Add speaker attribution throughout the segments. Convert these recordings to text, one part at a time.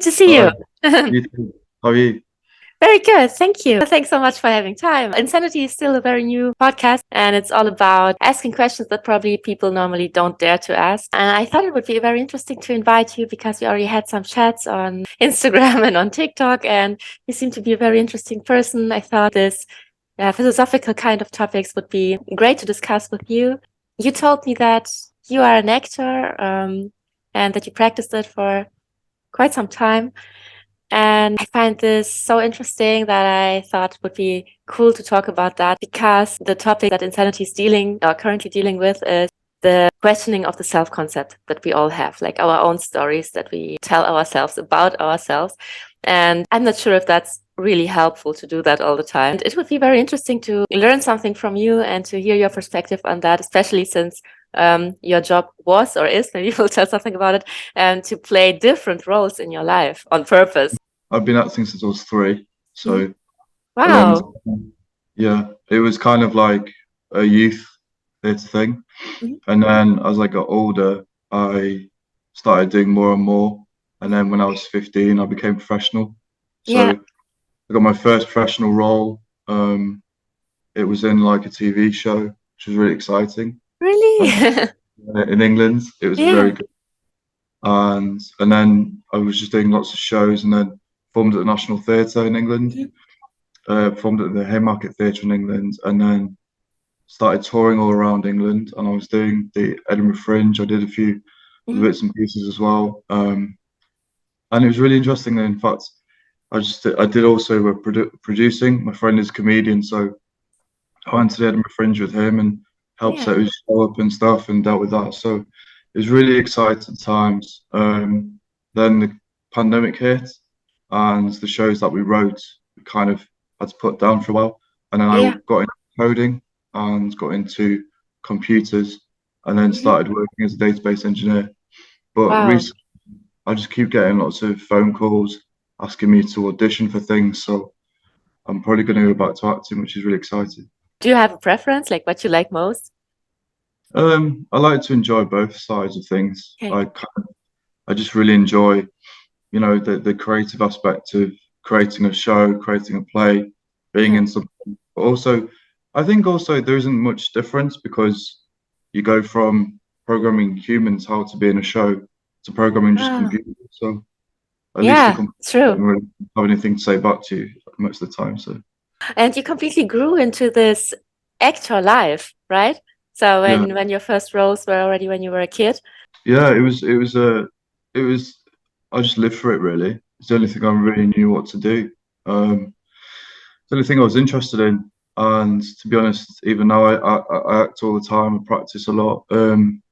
Speaker 1: to see
Speaker 2: Hi,
Speaker 1: you.
Speaker 2: you too. How are you?
Speaker 1: Very good. Thank you. Thanks so much for having time. Insanity is still a very new podcast, and it's all about asking questions that probably people normally don't dare to ask. And I thought it would be very interesting to invite you because we already had some chats on Instagram and on TikTok, and you seem to be a very interesting person. I thought this philosophical kind of topics would be great to discuss with you. You told me that you are an actor, and that you practiced it for quite some time. And I find this so interesting that I thought it would be cool to talk about that because the topic that Insanity is dealing or currently dealing with is the questioning of the self-concept that we all have, like our own stories that we tell ourselves about ourselves. And I'm not sure if that's really helpful to do that all the time. And it would be very interesting to learn something from you and to hear your perspective on that, especially since your job was or is, maybe you'll tell something about it, and to play different roles in your life on purpose.
Speaker 2: I've been acting since I was 3,
Speaker 1: Mhm.
Speaker 2: so a long
Speaker 1: Wow.
Speaker 2: time. Yeah, it was kind of like a youth theatre thing.
Speaker 1: Mhm.
Speaker 2: And then as I got older, I started doing more and more. And then when I was 15, I became professional. So
Speaker 1: Yeah.
Speaker 2: I got my first professional role. It was in like a TV show, which was really exciting.
Speaker 1: Really?
Speaker 2: In England, it was very
Speaker 1: Yeah.
Speaker 2: good. And then I was just doing lots of shows, and then performed at the National Theatre in England,
Speaker 1: Mhm.
Speaker 2: performed at the Haymarket Theatre in England, and then started touring all around England. And I was doing the Edinburgh Fringe. I did a few
Speaker 1: Mhm.
Speaker 2: bits and pieces as well, and it was really interesting. In fact, I did also producing. My friend is a comedian, so I went to the Edinburgh Fringe with him and helped
Speaker 1: Yeah.
Speaker 2: set his show up and stuff and dealt with that. So it was really exciting times. Then the pandemic hit, and the shows that we wrote we kind of had to put down for a while. And then I
Speaker 1: Yeah.
Speaker 2: got into coding and got into computers, and then
Speaker 1: Mhm.
Speaker 2: started working as a database engineer. But
Speaker 1: Wow.
Speaker 2: recently, I just keep getting lots of phone calls asking me to audition for things. So I'm probably going to go back to acting, which is really exciting.
Speaker 1: Do you have a preference, like what you like most?
Speaker 2: I like to enjoy both sides of things.
Speaker 1: Okay.
Speaker 2: I just really enjoy, the creative aspect of creating a show, creating a play, being
Speaker 1: Uh-huh.
Speaker 2: in something. But also, I think also there isn't much difference because you go from programming humans how to be in a show to programming just
Speaker 1: Ah,
Speaker 2: computers. So at least the
Speaker 1: yeah,
Speaker 2: computer
Speaker 1: true.
Speaker 2: doesn't really have anything to say back to you most of the time. So
Speaker 1: And you completely grew into this actor life, right? So
Speaker 2: yeah,
Speaker 1: when your first roles were already when you were a kid.
Speaker 2: yeah, it was. I just lived for it really. It's the only thing I really knew what to do. It's the only thing I was interested in. And to be honest, even now I act all the time. I practice a lot.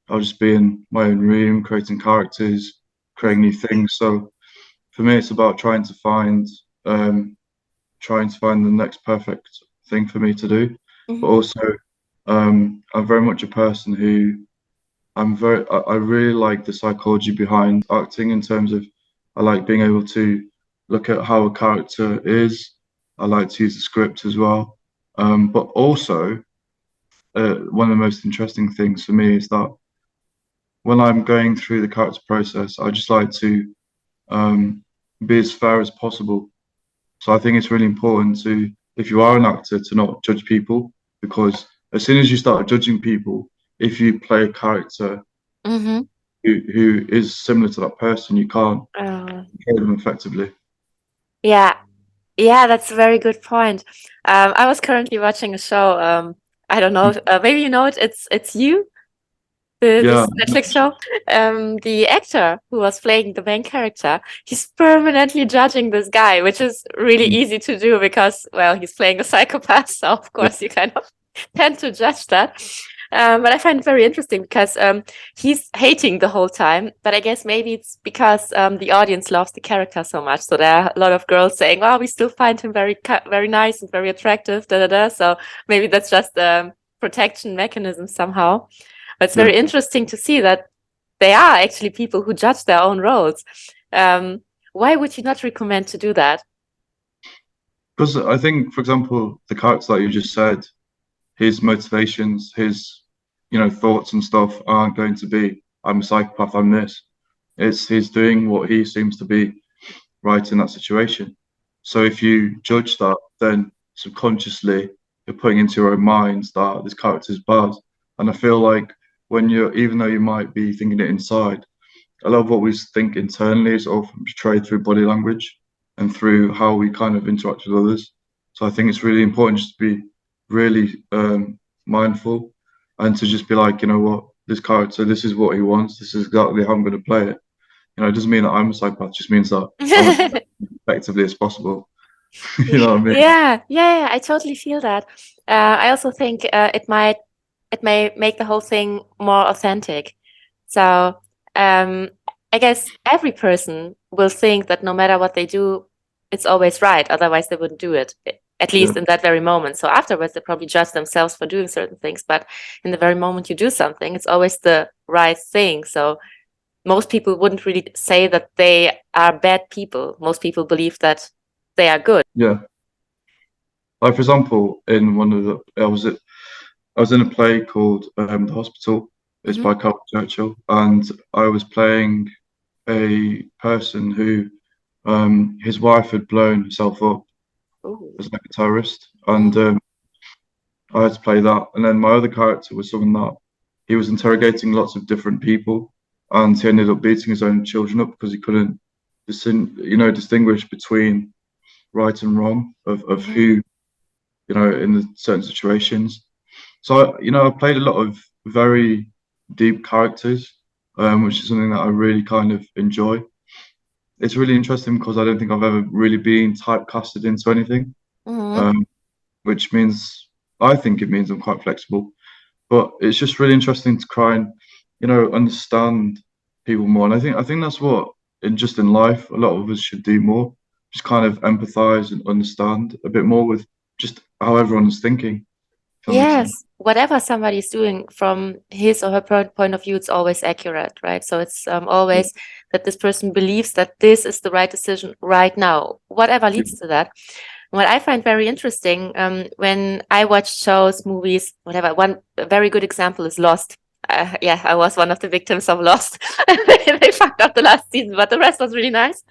Speaker 2: I'll just be in my own room, creating characters, creating new things. So for me, it's about um, trying to find the next perfect thing for me to do. But
Speaker 1: Mhm.
Speaker 2: also, I'm very much a person who I really like the psychology behind acting in terms of I like being able to look at how a character is. I like to use the script as well. But also, one of the most interesting things for me is that when I'm going through the character process, I just like to um, be as fair as possible. So I think it's really important to, if you are an actor, to not judge people because as soon as you start judging people, if you play a character
Speaker 1: Mhm.
Speaker 2: who is similar to that person, you can't
Speaker 1: Uh,
Speaker 2: play them effectively.
Speaker 1: yeah, yeah, that's a very good point. I was currently watching a show. I don't know, maybe you know it. It's You,
Speaker 2: Yeah,
Speaker 1: this Netflix show. The actor who was playing the main character, he's permanently judging this guy, which is really easy to do because, well, he's playing a psychopath, so of
Speaker 2: yeah,
Speaker 1: course you kind of tend to judge that. But I find it very interesting because he's hating the whole time. But I guess maybe it's because the audience loves the character so much. So there are a lot of girls saying, "Well, we still find him very nice and very attractive." Da da da. So maybe that's just a protection mechanism somehow. But it's
Speaker 2: yeah.
Speaker 1: very interesting to see that they are actually people who judge their own roles. Um, why would you not recommend to do that?
Speaker 2: Because I think, for example, the character that you just said, his motivations, his thoughts and stuff aren't going to be, I'm a psychopath, I'm this. It's he's doing what he seems to be right in that situation. So if you judge that, then subconsciously you're putting into your own mind that this character is bad. And I feel like when you're, even though you might be thinking it inside, a lot of what we think internally is often portrayed through body language and through how we kind of interact with others. So I think it's really important just to be really mindful and to just be like, you know what, this character, this is what he wants. This is exactly how I'm going to play it. You know, it doesn't mean that I'm a psychopath. It just means that I want to play it as effectively as possible. You know what I mean?
Speaker 1: Yeah, I totally feel that. I also think it may make the whole thing more authentic. So I guess every person will think that no matter what they do, it's always right. Otherwise, they wouldn't do it, at least
Speaker 2: Yeah,
Speaker 1: in that very moment. So afterwards, they probably judge themselves for doing certain things. But in the very moment you do something, it's always the right thing. So most people wouldn't really say that they are bad people. Most people believe that they are good.
Speaker 2: yeah. Like for example, in one of the, I was in a play called The Hospital. It's
Speaker 1: Hmm.
Speaker 2: by Carl Churchill, and I was playing a person who his wife had blown herself up
Speaker 1: Ooh.
Speaker 2: as like a terrorist, and
Speaker 1: Mhm.
Speaker 2: I had to play that. And then my other character was someone that he was interrogating lots of different people, and he ended up beating his own children up because he couldn't, distinguish between right and wrong of
Speaker 1: Mhm.
Speaker 2: who, in the certain situations. So, I played a lot of very deep characters, which is something that I really kind of enjoy. It's really interesting because I don't think I've ever really been typecasted into anything,
Speaker 1: Mhm.
Speaker 2: um, which means I think it means I'm quite flexible. But it's just really interesting to try and, understand people more. And I think that's what in life a lot of us should do more. Just kind of empathize and understand a bit more with just how everyone's thinking, if that makes
Speaker 1: Yes,
Speaker 2: sense.
Speaker 1: whatever somebody's doing from his or her point of view, it's always accurate, right? So it's
Speaker 2: Yeah.
Speaker 1: always that this person believes that this is the right decision right now, whatever
Speaker 2: Yeah.
Speaker 1: leads to that. What I find very interesting, when I watch shows, movies, whatever, one very good example is Lost. Yeah, I was one of the victims of Lost. They fucked up the last season, but the rest was really nice.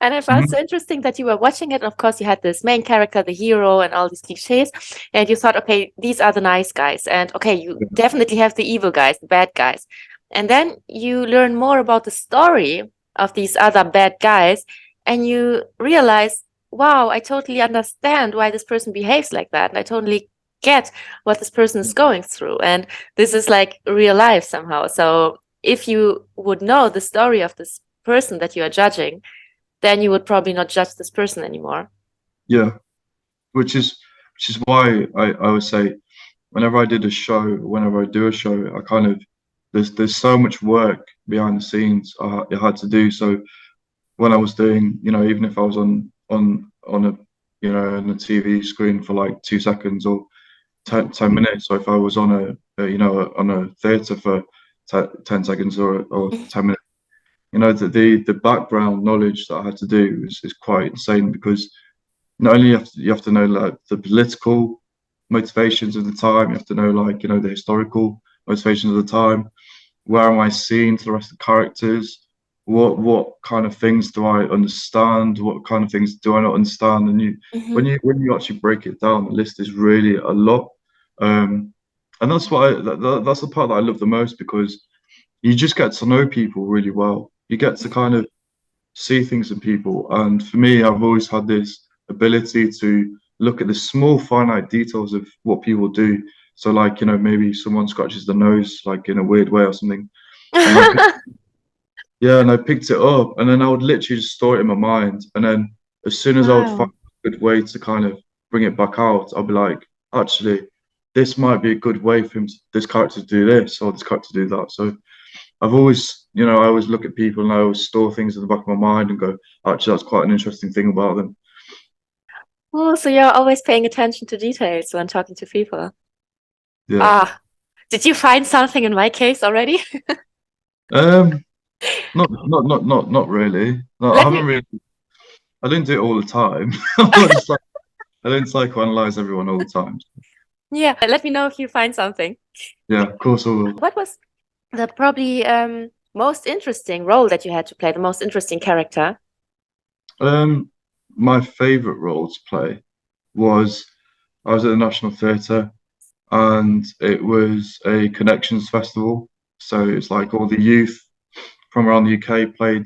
Speaker 1: And I found
Speaker 2: Mhm.
Speaker 1: so interesting that you were watching it. And of course, you had this main character, the hero, and all these cliches. And you thought, okay, these are the nice guys. And okay, you
Speaker 2: Yeah.
Speaker 1: definitely have the evil guys, the bad guys. And then you learn more about the story of these other bad guys. And you realize, wow, I totally understand why this person behaves like that. And I totally get what this person is going through. And this is like real life somehow. So if you would know the story of this person that you are judging, then you would probably not judge this person anymore.
Speaker 2: Yeah. Which is why I would say whenever I did a show, whenever I do a show, I kind of there's so much work behind the scenes I had to do. So when I was doing, even if I was on a on a TV screen for like 2 seconds or
Speaker 1: Mhm.
Speaker 2: 10 minutes, or if I was on on a theatre for 10 seconds or 10 minutes, the background knowledge that I had to do is quite insane because not only you have to know like the political motivations of the time, you have to know like the historical motivations of the time. Where am I seeing to the rest of the characters? What kind of things do I understand? What kind of things do I not understand? And
Speaker 1: Mhm.
Speaker 2: when you actually break it down, the list is really a lot. Um, and that's what that's the part that I love the most because you just get to know people really well. You get to kind of see things in people. And for me, I've always had this ability to look at the small, finite details of what people do. So, like, maybe someone scratches the nose, like in a weird way or something. And yeah, and I picked it up, and then I would literally just store it in my mind. And then as soon as I would find
Speaker 1: Wow.
Speaker 2: a good way to kind of bring it back out, I'll be like, actually, this might be a good way for this character to do this or this character to do that. So I've always, I always look at people and I always store things in the back of my mind and go, actually, that's quite an interesting thing about them.
Speaker 1: Oh, so you're always paying attention to details when talking to people.
Speaker 2: Yeah.
Speaker 1: Ah, did you find something in my case already?
Speaker 2: Um, not really. No, I
Speaker 1: Let
Speaker 2: haven't
Speaker 1: me,
Speaker 2: really. I don't do it all the time. I'm not just like I don't psychoanalyze everyone all the time.
Speaker 1: yeah, let me know if you find something.
Speaker 2: Yeah, of course I will.
Speaker 1: What was the probably most interesting role that you had to play, the most interesting character?
Speaker 2: My favorite role to play was I was at the National Theatre, and it was a connections festival. So it's like all the youth from around the UK played.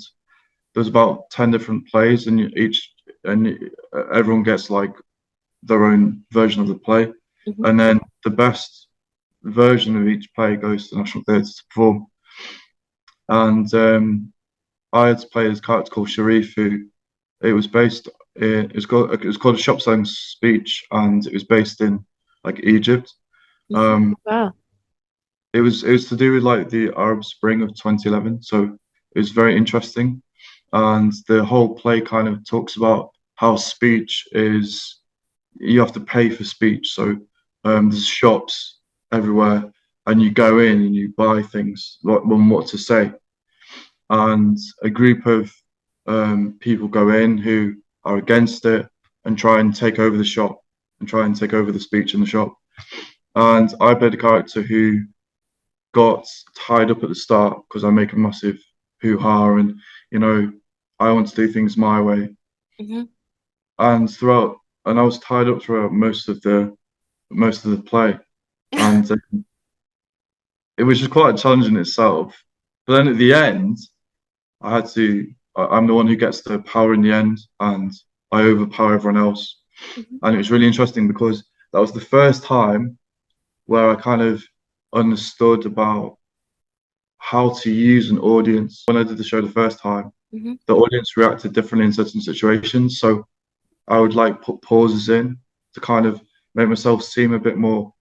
Speaker 2: There was about 10 different plays, and everyone gets like their own version of the play.
Speaker 1: Mhm.
Speaker 2: And then the best version of each play goes to the National Theatre to perform. And I had to play this character called Sharif, who it was based in, it was called a shop selling speech, and it was based in like Egypt.
Speaker 1: Mhm.
Speaker 2: Um,
Speaker 1: Wow.
Speaker 2: it was to do with like the Arab Spring of 2011, so it was very interesting. And the whole play kind of talks about how speech is, you have to pay for speech. So there's shops everywhere, and you go in and you buy things like on what to say. And a group of people go in who are against it and try and take over the shop and try and take over the speech in the shop. And I played a character who got tied up at the start because I make a massive hoo-ha, and you know I want to do things my way.
Speaker 1: Mhm.
Speaker 2: And throughout, and I was tied up throughout most of the play, and it was just quite a challenge in itself. But then at the end, I had to. I'm the one who gets the power in the end, and I overpower everyone else.
Speaker 1: Mhm.
Speaker 2: And it was really interesting because that was the first time where I kind of understood about how to use an audience. When I did the show the first time,
Speaker 1: Mhm.
Speaker 2: the audience reacted differently in certain situations. So I would like put pauses in to kind of make myself seem a bit more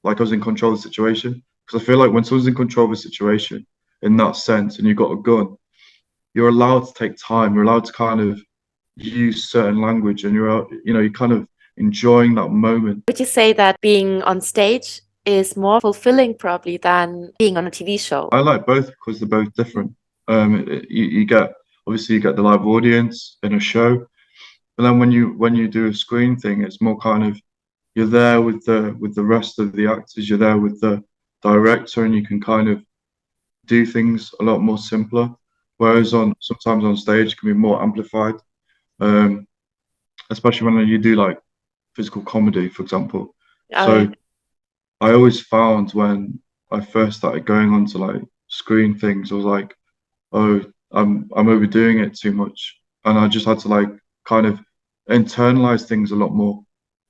Speaker 2: like I was in control of the situation. Because I feel like when someone's in control of a situation in that sense and you've got a gun, you're allowed to take time. You're allowed to kind of use certain language, and you're kind of enjoying that moment.
Speaker 1: Would you say that being on stage is more fulfilling probably than being on a TV show?
Speaker 2: I like both because they're both different. You get obviously you get the live audience in a show, but then when you do a screen thing, it's more kind of you're there with the rest of the actors, you're there with the director, and you can kind of do things a lot more simpler. Whereas on sometimes on stage it can be more amplified, um, especially when you do like physical comedy, for example.
Speaker 1: Oh, yeah.
Speaker 2: So I always found when I first started going on to like screen things, I was like, oh, I'm overdoing it too much, and I just had to like kind of internalize things a lot more.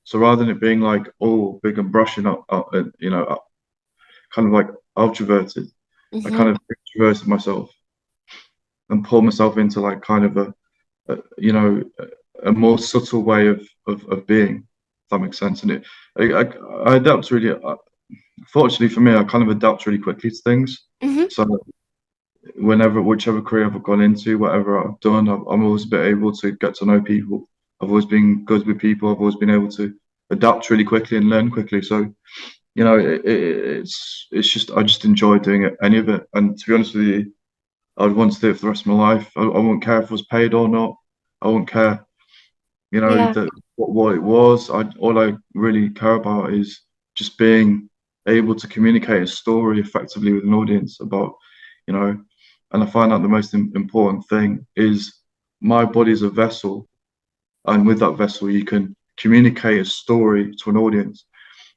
Speaker 2: So rather than it being like oh big and brushing up kind of like ultraverted, I
Speaker 1: Mhm.
Speaker 2: kind of introverted myself and pulled myself into like kind of a more subtle way of being. If that makes sense. And I adapt really. Fortunately for me, I kind of adapt really quickly to things.
Speaker 1: Mhm.
Speaker 2: So whichever career I've gone into, whatever I've done, I'm always been able to get to know people. I've always been good with people. I've always been able to adapt really quickly and learn quickly. So it's just I just enjoy doing it, any of it. And to be honest with you, I'd want to do it for the rest of my life. I won't care if it was paid or not. I won't care,
Speaker 1: Yeah.
Speaker 2: what it was. All I really care about is just being able to communicate a story effectively with an audience about, you know, and I find out the most important thing is my body is a vessel, and with that vessel, you can communicate a story to an audience.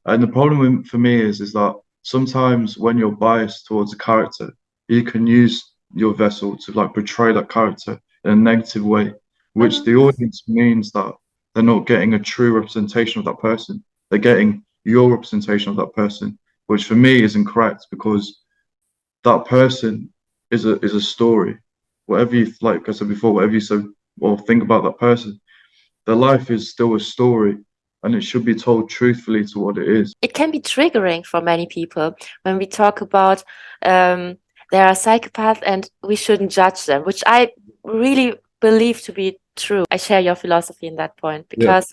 Speaker 2: And the problem for me is that sometimes when you're biased towards a character, you can use your vessel to like portray that character in a negative way, which the
Speaker 1: Um,
Speaker 2: audience means that they're not getting a true representation of that person. They're getting your representation of that person, which for me is incorrect because that person is a story. Whatever you like I said before, whatever you said or think about that person, their life is still a story, and it should be told truthfully to what it is.
Speaker 1: it can be triggering for many people when we talk about there are psychopaths and we shouldn't judge them, which I really believe to be true. I share your philosophy in that point
Speaker 2: Yeah.
Speaker 1: because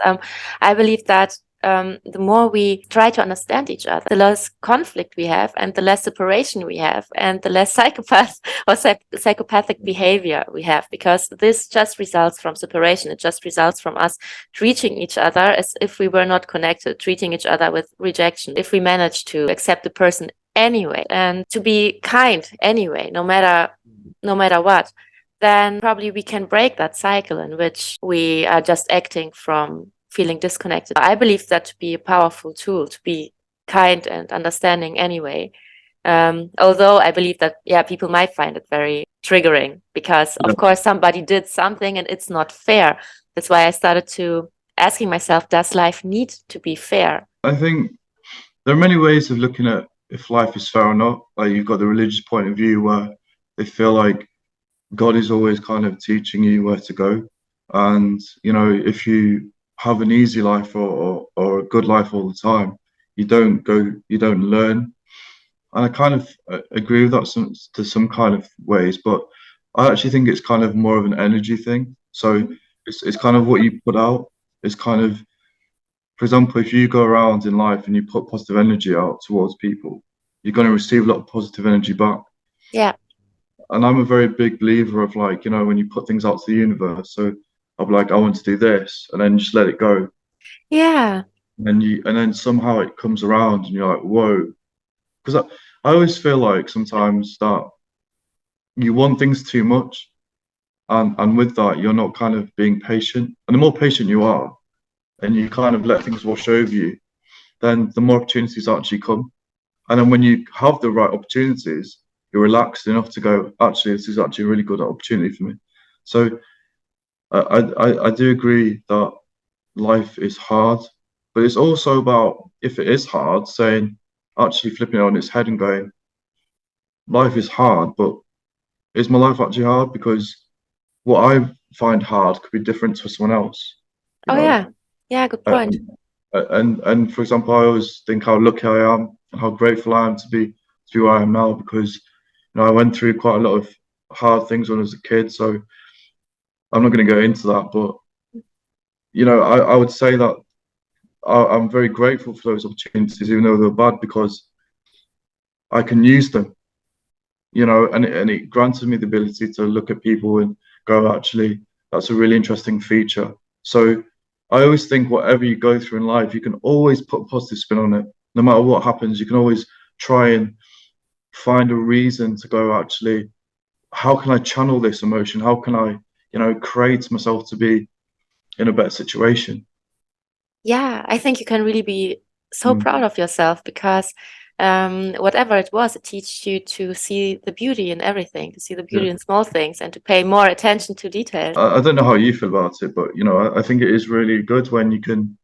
Speaker 1: I believe that the more we try to understand each other, the less conflict we have and the less separation we have and the less psychopath or psychopathic behavior we have, because this just results from separation. It just results from us treating each other as if we were not connected, treating each other with rejection. If we manage to accept the person anyway and to be kind anyway, no matter what, then probably we can break that cycle in which we are just acting from feeling disconnected. I believe that to be a powerful tool, to be kind and understanding anyway. Although I believe that, yeah, people might find it very triggering because,
Speaker 2: Yeah.
Speaker 1: of course, somebody did something and it's not fair. That's why I started to asking myself, does life need to be fair?
Speaker 2: I think there are many ways of looking at if life is fair or not. Like you've got the religious point of view where they feel like God is always kind of teaching you where to go. And, you know, if you have an easy life or a good life all the time, you don't learn. And I kind of agree with that to some kind of ways, but I actually think it's kind of more of an energy thing. So it's kind of what you put out. It's kind of, for example, if you go around in life and you put positive energy out towards people, you're going to receive a lot of positive energy back.
Speaker 1: Yeah.
Speaker 2: And I'm a very big believer of like, you know, when you put things out to the universe. So I'll be like, I want to do this, and then just let it go.
Speaker 1: Yeah.
Speaker 2: And then somehow it comes around and you're like, whoa. Because I always feel like sometimes that you want things too much. And with that, you're not kind of being patient. And the more patient you are, and you kind of let things wash over you, then the more opportunities actually come. And then when you have the right opportunities, you're relaxed enough to go, actually, this is actually a really good opportunity for me. So I do agree that life is hard, but it's also about if it is hard, saying actually flipping it on its head and going, life is hard, but is my life actually hard? Because what I find hard could be different to someone else, you
Speaker 1: Oh,
Speaker 2: know.
Speaker 1: yeah. Yeah, good
Speaker 2: Uh,
Speaker 1: point.
Speaker 2: and for example, I always think how lucky I am and how grateful I am to be where I am now because you know I went through quite a lot of hard things when I was a kid. So I'm not going to go into that, but you know, I would say that I'm very grateful for those opportunities, even though they're bad, because I can use them, you know, and it granted me the ability to look at people and go, actually, that's a really interesting feature. So I always think whatever you go through in life, you can always put a positive spin on it. No matter what happens, you can always try and find a reason to go, actually, how can I channel this emotion? How can I, you know, create myself to be in a better situation?
Speaker 1: Yeah, I think you can really be so
Speaker 2: Mm.
Speaker 1: proud of yourself because whatever it was, it teaches you to see the beauty in everything, to see the
Speaker 2: Yeah.
Speaker 1: beauty in small things and to pay more attention to details.
Speaker 2: I don't know how you feel about it, but you know, I think it is really good when you can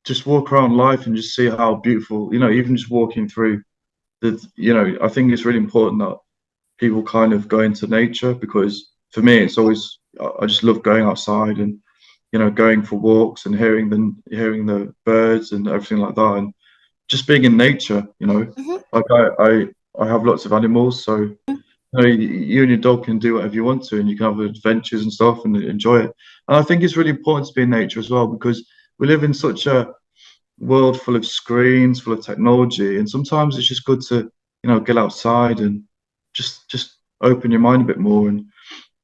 Speaker 2: just walk around life and just see how beautiful, you know, even just walking through you know, I think it's really important that people kind of go into nature because for me, it's always, I just love going outside and, you know, going for walks and hearing the birds and everything like that. And just being in nature, you know,
Speaker 1: Mhm.
Speaker 2: like I have lots of animals. So, you know, you and your dog can do whatever you want to and you can have adventures and stuff and enjoy it. And I think it's really important to be in nature as well because we live in such a world full of screens, full of technology, and sometimes it's just good to, you know, get outside and just open your mind a bit more. And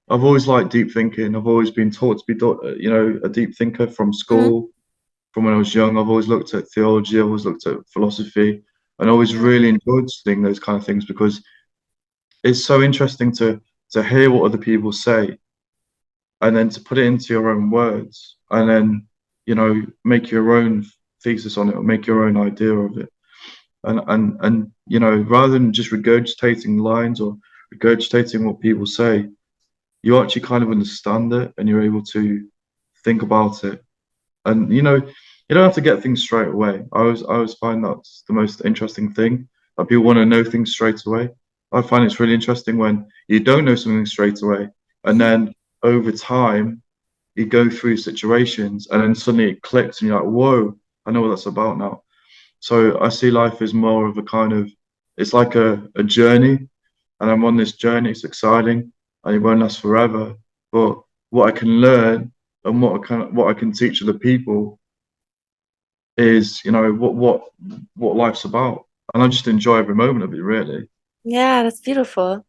Speaker 2: I've always liked deep thinking. I've always been taught to be, you know, a deep thinker from
Speaker 1: Mhm.
Speaker 2: school, from when I was young. I've always looked at theology. I've always looked at philosophy, and I always
Speaker 1: Yeah.
Speaker 2: really enjoyed studying those kind of things because it's so interesting to hear what other people say and then to put it into your own words and then you know make your own thesis on it or make your own idea of it and you know rather than just regurgitating lines or regurgitating what people say you actually kind of understand it and you're able to think about it and you know you don't have to get things straight away. I always find that's the most interesting thing that people want to know things straight away. I find it's really interesting when you don't know something straight away and
Speaker 1: Mhm.
Speaker 2: then over time you go through situations and then suddenly it clicks and you're like, whoa, I know what that's about now. So I see life as more of a kind of, it's like a journey and I'm on this journey. It's exciting and it won't last forever. But what I can learn and what I can teach other people is, you know, what life's about. And I just enjoy every moment of it, really.
Speaker 1: Yeah, that's beautiful.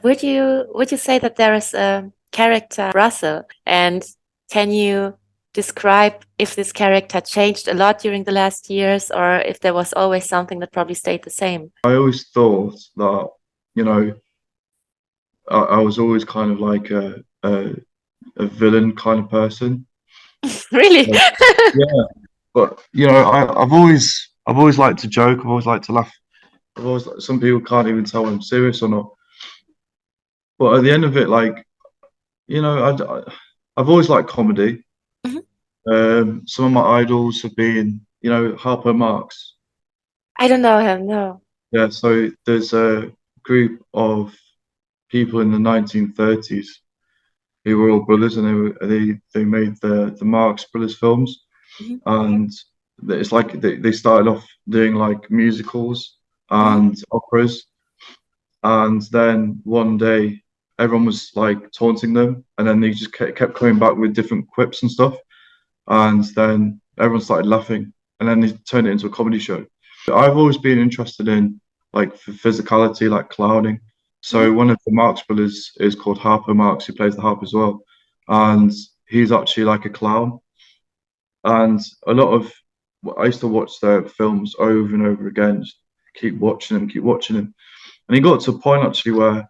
Speaker 1: Would you say that there is a character, Russell, and can you describe if this character changed a lot during the last years, or if there was always something that probably stayed the same?
Speaker 2: I always thought that, you know, I was always kind of like a villain kind of person.
Speaker 1: Really?
Speaker 2: Like, yeah, but you know, I've always liked to joke. I've always liked to laugh. I've always some people can't even tell when I'm serious or not. But at the end of it, like you know, I've always liked comedy.
Speaker 1: Mhm.
Speaker 2: Some of my idols have been, you know, Harpo Marx.
Speaker 1: I don't know him, no.
Speaker 2: Yeah, so there's a group of people in the 1930s who were all brothers, and they made the Marx Brothers films,
Speaker 1: Mhm.
Speaker 2: and it's like they started off doing like musicals
Speaker 1: Mhm.
Speaker 2: and operas, and then one day everyone was like taunting them, and then they just kept coming back with different quips and stuff, and then everyone started laughing, and then they turned it into a comedy show. I've always been interested in like physicality, like clowning.
Speaker 1: Mhm.
Speaker 2: So one of the Marx brothers is called Harpo Marx, who plays the harp as well, and he's actually like a clown. And a lot of I used to watch their films over and over again, just keep watching him. And he got to a point actually where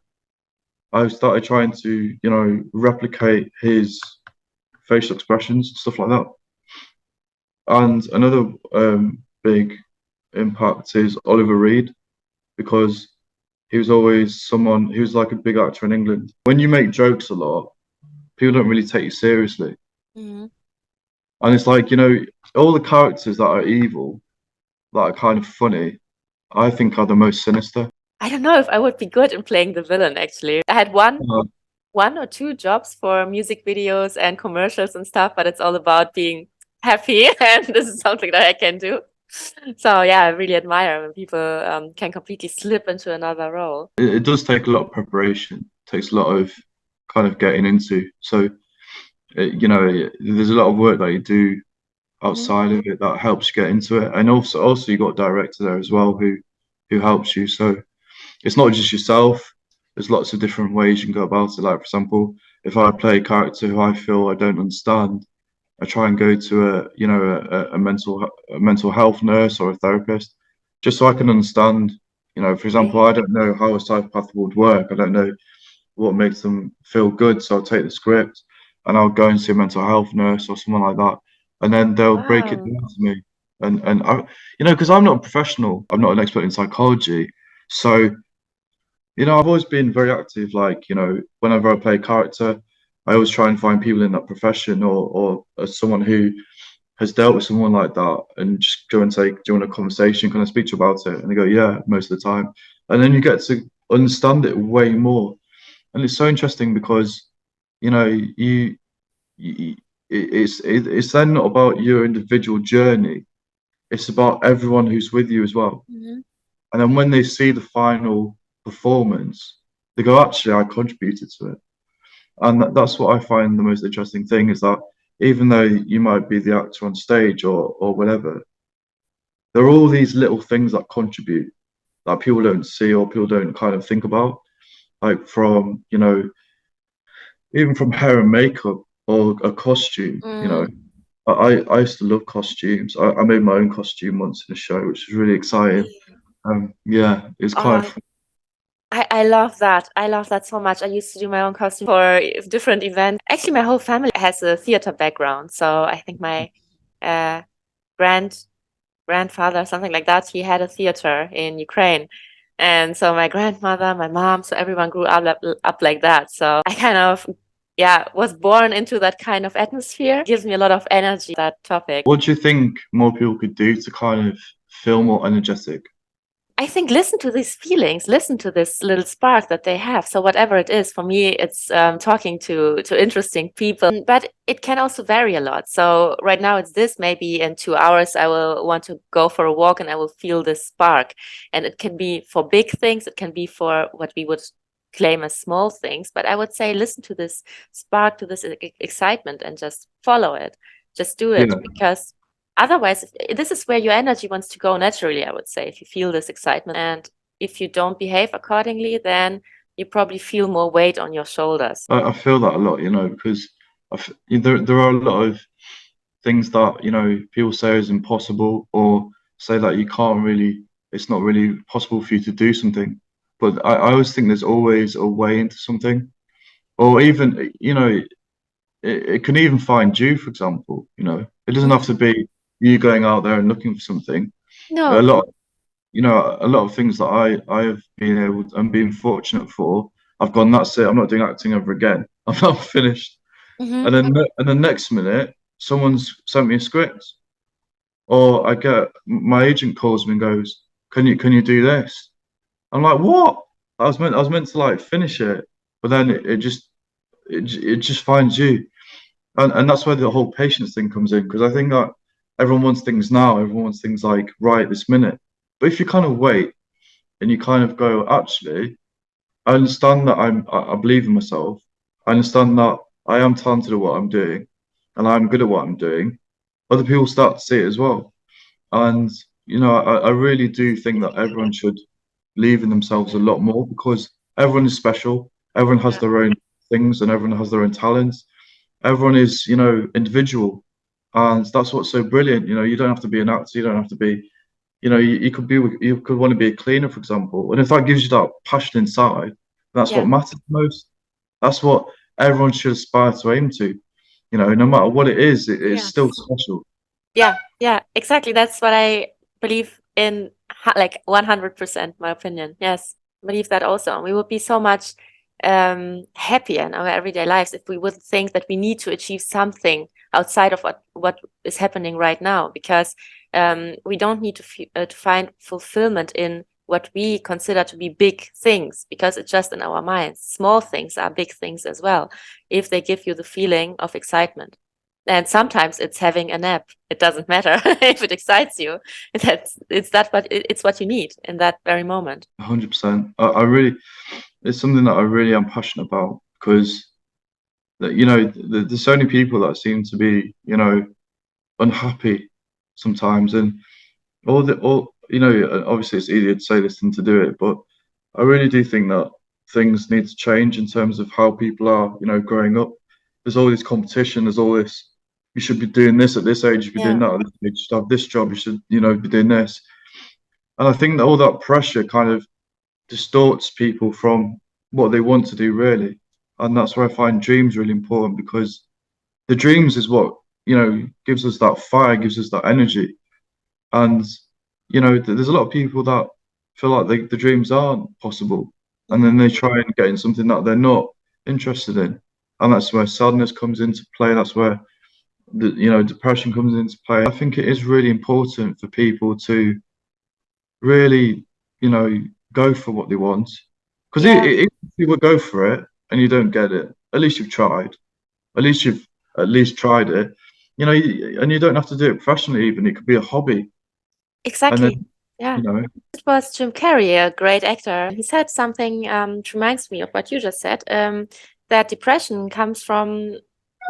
Speaker 2: I started trying to, you know, replicate his facial expressions and stuff like that. And another big impact is Oliver Reed because he was always someone he was like a big actor in England. When you make jokes a lot, people don't really take you seriously.
Speaker 1: Mhm.
Speaker 2: And it's like, you know, all the characters that are evil, that are kind of funny, I think are the most sinister.
Speaker 1: I don't know if I would be good in playing the villain, actually. I had
Speaker 2: Uh,
Speaker 1: one or two jobs for music videos and commercials and stuff, but it's all about being happy, and this is something that I can do. So yeah, I really admire when people can completely slip into another role.
Speaker 2: it does take a lot of preparation, takes a lot of kind of getting into. So, you know, there's a lot of work that you do
Speaker 1: Mhm.
Speaker 2: outside of it that helps you get into it. And also you got a director there as well who helps you. So it's not just yourself. There's lots of different ways you can go about it. Like for example, if I play a character who I feel I don't understand, I try and go to a you know a mental health nurse or a therapist, just so I can understand. You know, for example, I don't know how a psychopath would work. I don't know what makes them feel good. So I'll take the script and I'll go and see a mental health nurse or someone like that, and then they'll break it
Speaker 1: Wow.
Speaker 2: down to me. And I, you know, because I'm not a professional, I'm not an expert in psychology, so you know, I've always been very active. Like, you know, whenever I play a character, I always try and find people in that profession or as someone who has dealt with someone like that and just go and take, do you want a conversation? Can I speak to you about it? And they go, yeah, most of the time. And then you get to understand it way more. And it's so interesting because, you know, you it's then not about your individual journey. It's about everyone who's with you as well.
Speaker 1: Mhm.
Speaker 2: And then when they see the final performance, they go, actually, I contributed to it. And that's what I find the most interesting thing is that even though you might be the actor on stage or whatever, there are all these little things that contribute that people don't see or people don't kind of think about. Like from, you know, even from hair and makeup or a costume, you know.
Speaker 1: Mm.
Speaker 2: I used to love costumes. I made my own costume once in a show, which was really exciting. Yeah, it's quite
Speaker 1: Oh,
Speaker 2: fun.
Speaker 1: I love that. I love that so much. I used to do my own costume for different events. Actually, my whole family has a theater background. So I think my uh, grand grandfather, something like that, he had a theater in Ukraine. And so my grandmother, my mom, so everyone grew up like that. So I kind of, yeah, was born into that kind of atmosphere. It gives me a lot of energy, that topic.
Speaker 2: What do you think more people could do to kind of feel more energetic?
Speaker 1: I think listen to these feelings, listen to this little spark that they have. So whatever it is, for me, it's talking to interesting people, but it can also vary a lot. So right now it's this. Maybe in 2 hours I will want to go for a walk and I will feel this spark. And it can be for big things. It can be for what we would claim as small things. But I would say listen to this spark, to this excitement, and just follow it. Just do it
Speaker 2: Yeah,
Speaker 1: because otherwise, this is where your energy wants to go naturally, I would say, if you feel this excitement. And if you don't behave accordingly, then you probably feel more weight on your shoulders.
Speaker 2: I feel that a lot, you know, because there are a lot of things that, you know, people say is impossible or say that you can't really, it's not really possible for you to do something. but I always think there's always a way into something, or even, it can even find you, for example, it doesn't have
Speaker 1: Mhm.
Speaker 2: to be you going out there and looking for something. A
Speaker 1: No.
Speaker 2: lot, a lot of things that I have been able and been fortunate for, I've gone, that's it, I'm not doing acting ever again. I'm not finished.
Speaker 1: Hmm.
Speaker 2: And then next minute, someone's sent me a script, or I get my agent calls me and goes, can you do this? I'm like, what? I was meant to like finish it, but then it just finds you. And that's where the whole patience thing comes in, because I think that everyone wants things now, everyone wants things like right this minute. But if you kind of wait and you kind of go, actually, I understand that I believe in myself. I understand that I am talented at what I'm doing and I'm good at what I'm doing. Other people start to see it as well. And, I really do think that everyone should believe in themselves a lot more, because everyone is special. Everyone has
Speaker 1: Yeah.
Speaker 2: their own things and everyone has their own talents. Everyone is, individual. And that's what's so brilliant. You don't have to be an actor. You don't have to be, you could want to be a cleaner, for example. And if that gives you that passion inside, that's
Speaker 1: Yeah.
Speaker 2: what matters most. That's what everyone should aspire to aim to. No matter what it is, it's
Speaker 1: Yeah.
Speaker 2: still special.
Speaker 1: Yeah. Yeah. Exactly. That's what I believe in, like 100%, my opinion. Yes. I believe that also. We would be so much happier in our everyday lives if we would think that we need to achieve something outside of what is happening right now, because we don't need to to find fulfillment in what we consider to be big things, because it's just in our minds. Small things are big things as well, if they give you the feeling of excitement. And sometimes it's having a nap. It doesn't matter if it excites you. It's what you need in that very moment.
Speaker 2: 100%. I really, it's something that I really am passionate about, because that there's so many people that seem to be unhappy sometimes, and all obviously it's easier to say this than to do it, but I really do think that things need to change in terms of how people are growing up. There's all this competition, there's all this, you should be doing this at this age, you should be doing
Speaker 1: Yeah.
Speaker 2: that at this age, you should have this job, you should be doing this. And I think that all that pressure kind of distorts people from what they want to do, really. And that's where I find dreams really important, because the dreams is what gives us that fire, gives us that energy. And there's a lot of people that feel like the dreams aren't possible, and
Speaker 1: Mhm.
Speaker 2: then they try and get in something that they're not interested in, and that's where sadness comes into play. That's where depression comes into play. I think it is really important for people to really, go for what they want. Because
Speaker 1: Yeah.
Speaker 2: if you would go for it and you don't get it, at least you've tried. At least you've at least tried it. And you don't have to do it professionally even. It could be a hobby. And
Speaker 1: Exactly.
Speaker 2: then,
Speaker 1: Yeah.
Speaker 2: you know,
Speaker 1: It was Jim Carrey, a great actor. He said something which reminds me of what you just said, that depression comes from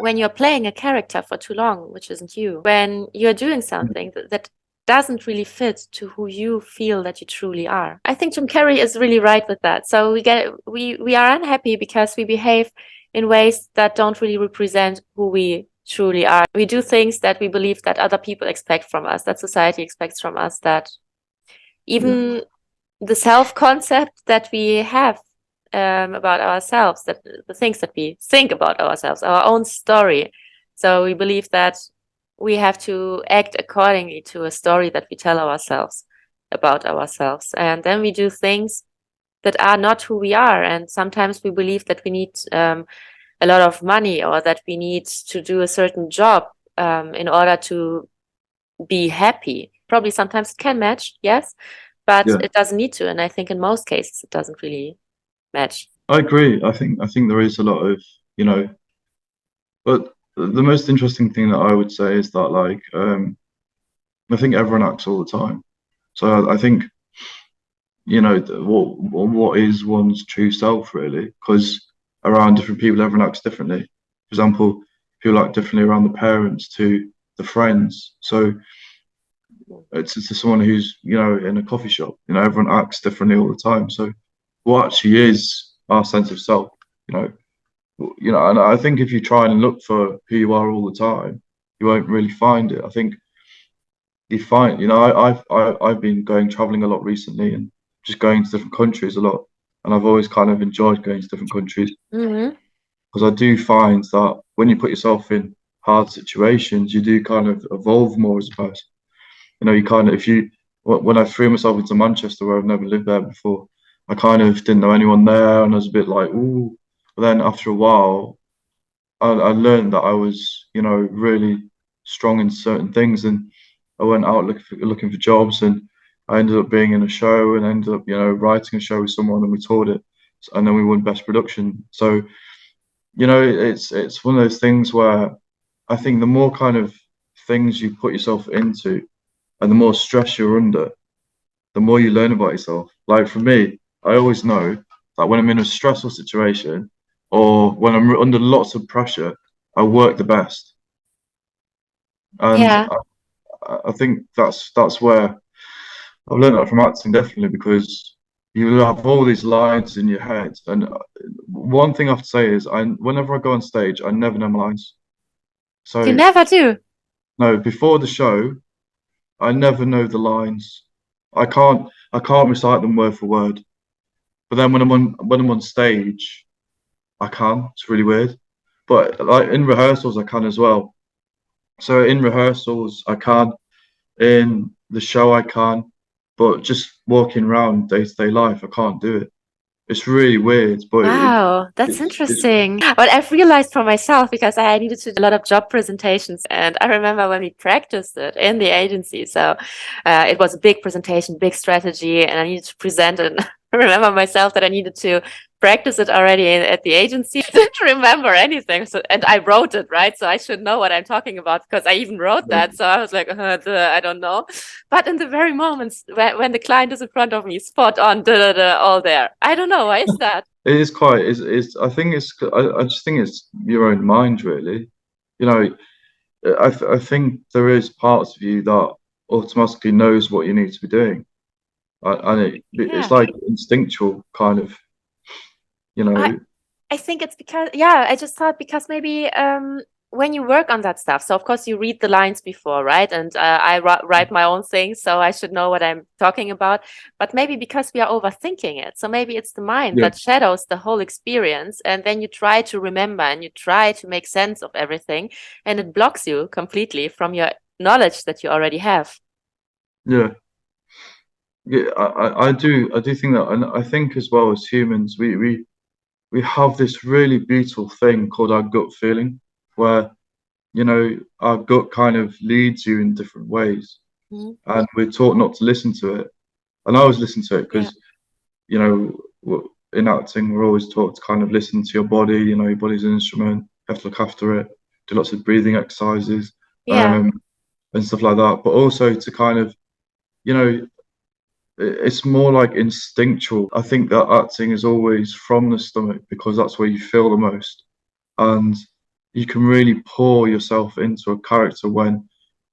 Speaker 1: when you're playing a character for too long, which isn't you. When you're doing something that doesn't really fit to who you feel that you truly are. I think Jim Carrey is really right with that. So we are unhappy because we behave in ways that don't really represent who we truly are. We do things that we believe that other people expect from us, that society expects from us, that
Speaker 2: yeah,
Speaker 1: even the self-concept that we have about ourselves, that the things that we think about ourselves, our own story. So we believe that we have to act accordingly to a story that we tell ourselves about ourselves. And then we do things that are not who we are. And sometimes we believe that we need a lot of money, or that we need to do a certain job in order to be happy. Probably sometimes it can match, yes, but
Speaker 2: yeah.
Speaker 1: it doesn't need to. And I think in most cases it doesn't really match.
Speaker 2: I agree. I think there is a lot of, you know, but the most interesting thing that I would say is that, like, I think everyone acts all the time. So I think, what is one's true self, really? Because around different people, everyone acts differently. For example, people act differently around the parents to the friends. So it's to someone who's, in a coffee shop, everyone acts differently all the time. So what actually is our sense of self, you know? And I think if you try and look for who you are all the time, you won't really find it. I think you find, I've been going traveling a lot recently, and just going to different countries a lot. and I've always kind of enjoyed going to different countries
Speaker 1: Hmm.
Speaker 2: because I do find that when you put yourself in hard situations, you do kind of evolve more as a person. You know, you kind of, if you, when I threw myself into Manchester, where I've never lived there before, I kind of didn't know anyone there, and I was a bit like, ooh. But then after a while, I learned that I was, you know, really strong in certain things, and I went out looking for jobs, and I ended up being in a show, and ended up, you know, writing a show with someone, and we toured it, and then we won Best Production. So, you know, it's one of those things where I think the more kind of things you put yourself into, and the more stress you're under, the more you learn about yourself. Like for me, I always know that when I'm in a stressful situation or when I'm under lots of pressure, I work the best. And
Speaker 1: Yeah.
Speaker 2: I think that's where I've learned that from acting definitely because you have all these lines in your head. And one thing I have to say is, whenever I go on stage, I never know my lines.
Speaker 1: You
Speaker 2: So
Speaker 1: never do.
Speaker 2: no, before the show, I never know the lines. I can't recite them word for word. But then when I'm on stage, I can. It's really weird. But like in rehearsals, I can as well. So in rehearsals, I can. In the show, I can. But just walking around day-to-day life, I can't do it. It's really weird, but
Speaker 1: Wow, that's
Speaker 2: it's
Speaker 1: interesting. But I've realized for myself because I needed to do a lot of job presentations, and I remember when we practiced it in the agency. So it was a big presentation, big strategy, and I needed to present it. I remember myself that I needed to practice it already at the agency. I didn't remember anything, so and I wrote it, right? So I should know what I'm talking about because I even wrote that. So I was like, I don't know. But in the very moments when the client is in front of me, spot on, all there. I don't know. Why is that?
Speaker 2: it is quite. It's I think I just think it's your own mind, really. You know, I think there is parts of you that automatically knows what you need to be doing, and it's
Speaker 1: Yeah.
Speaker 2: like instinctual kind of, you
Speaker 1: I
Speaker 2: know.
Speaker 1: I think it's because, yeah, I just thought because maybe when you work on that stuff, so of course you read the lines before, right? And I write my own things, so I should know what I'm talking about. But maybe because we are overthinking it, so maybe it's the mind
Speaker 2: Yeah,
Speaker 1: that shadows the whole experience, and then you try to remember and you try to make sense of everything, and it blocks you completely from your knowledge that you already have.
Speaker 2: yeah, yeah. I do think that, and I think as well as humans, we have this really beautiful thing called our gut feeling, where you know our gut kind of leads you in different ways,
Speaker 1: Mhm.
Speaker 2: and we're taught not to listen to it. And I always listen to it
Speaker 1: Yeah.
Speaker 2: because you know in acting we're always taught to kind of listen to your body. You know, your body's an instrument. You have to look after it. Do lots of breathing exercises,
Speaker 1: Yeah.
Speaker 2: um, and stuff like that. But also to kind of you know it's more like instinctual. I think that acting is always from the stomach because that's where you feel the most. And you can really pour yourself into a character when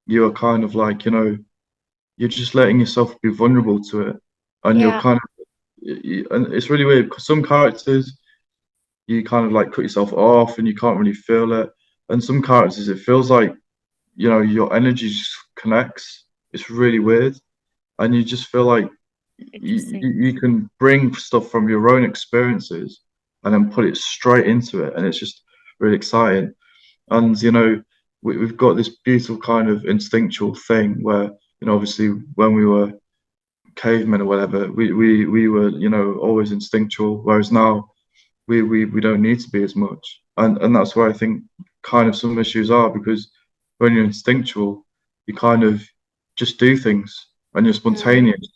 Speaker 2: you're kind of like, you're just letting yourself be vulnerable to it. And you're
Speaker 1: Yeah.
Speaker 2: kind of, and it's really weird because some characters you kind of like cut yourself off and you can't really feel it. And some characters it feels like, your energy just connects. It's really weird. And you just feel like
Speaker 1: Interesting.
Speaker 2: you can bring stuff from your own experiences and then put it straight into it, and it's just really exciting. And we've got this beautiful kind of instinctual thing where obviously when we were cavemen or whatever, we were always instinctual, whereas now we don't need to be as much, and that's where I think kind of some issues are because when you're instinctual, you kind of just do things and you're
Speaker 1: Mm.
Speaker 2: spontaneous.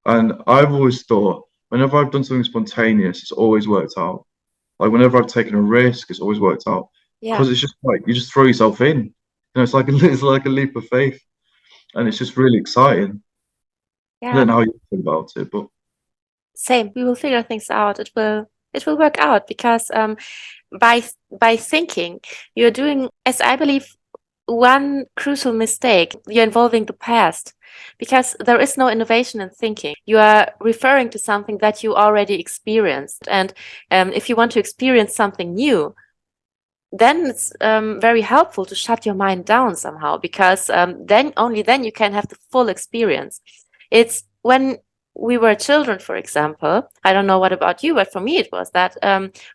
Speaker 2: And I've always thought whenever I've done something spontaneous, it's always worked out. Like whenever I've taken a risk, it's always worked out
Speaker 1: Yeah.
Speaker 2: because it's just like you just throw yourself in. It's like it's like a leap of faith, and it's just really exciting. I
Speaker 1: Yeah.
Speaker 2: don't know how you feel about it, but
Speaker 1: Same. We will figure things out. It will work out because by by thinking, you're doing, as I believe, one crucial mistake. You're involving the past because there is no innovation in thinking. You are referring to something that you already experienced, and if you want to experience something new, then it's very helpful to shut your mind down somehow because then only then you can have the full experience. It's when we were children, for example, I don't know what about you, but for me it was that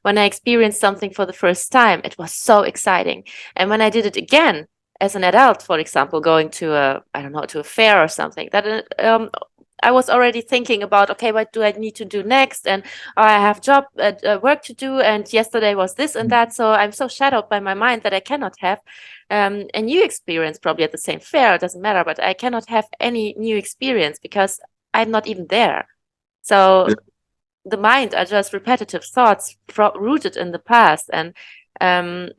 Speaker 1: when I experienced something for the first time, it was so exciting. And when I did it again as an adult, for example, going to a, I don't know, to a fair or something, that I was already thinking about, okay, what do I need to do next? And I have work to do. And yesterday was this and that. So I'm so shadowed by my mind that I cannot have a new experience probably at the same fair. It doesn't matter, but I cannot have any new experience because I'm not even there. So
Speaker 2: Yeah,
Speaker 1: the mind are just repetitive thoughts rooted in the past. And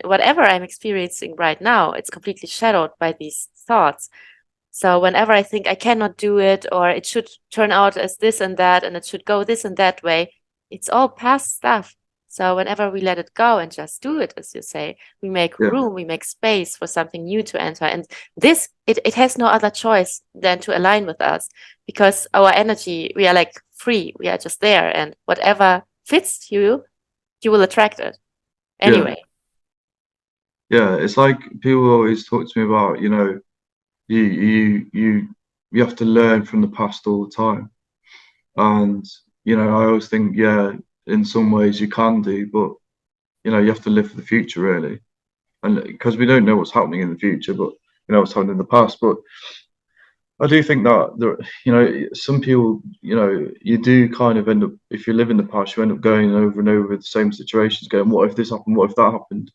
Speaker 1: whatever I'm experiencing right now, it's completely shadowed by these thoughts. So whenever I think I cannot do it, or it should turn out as this and that, and it should go this and that way, it's all past stuff. So whenever we let it go and just do it, as you say, we make
Speaker 2: yeah,
Speaker 1: room, we make space for something new to enter. And this, it has no other choice than to align with us, because our energy, we are like free, we are just there. And whatever fits you, you will attract it
Speaker 2: yeah,
Speaker 1: anyway.
Speaker 2: yeah. It's like people always talk to me about, you have to learn from the past all the time. And, I always think, yeah, in some ways you can do, but, you have to live for the future really. And because we don't know what's happening in the future, but we know what's happened in the past. But I do think that some people, you do kind of end up, if you live in the past, you end up going over and over the same situations, going, what if this happened? What if that happened?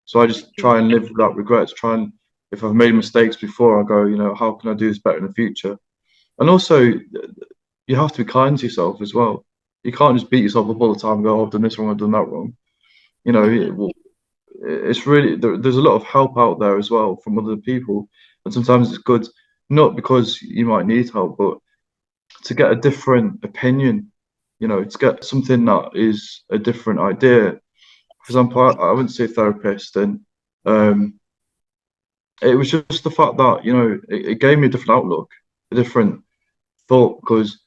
Speaker 2: So I just try and live without regrets. Try and, if I've made mistakes before, I go, how can I do this better in the future? And also, you have to be kind to yourself as well. You can't just beat yourself up all the time and go, oh, I've done this wrong, I've done that wrong.
Speaker 1: Mhm.
Speaker 2: It's really, there's a lot of help out there as well from other people. And sometimes it's good, not because you might need help, but to get a different opinion, to get something that is a different idea. For example, I went to see a therapist, and um, it was just the fact that, it gave me a different outlook, a different thought, because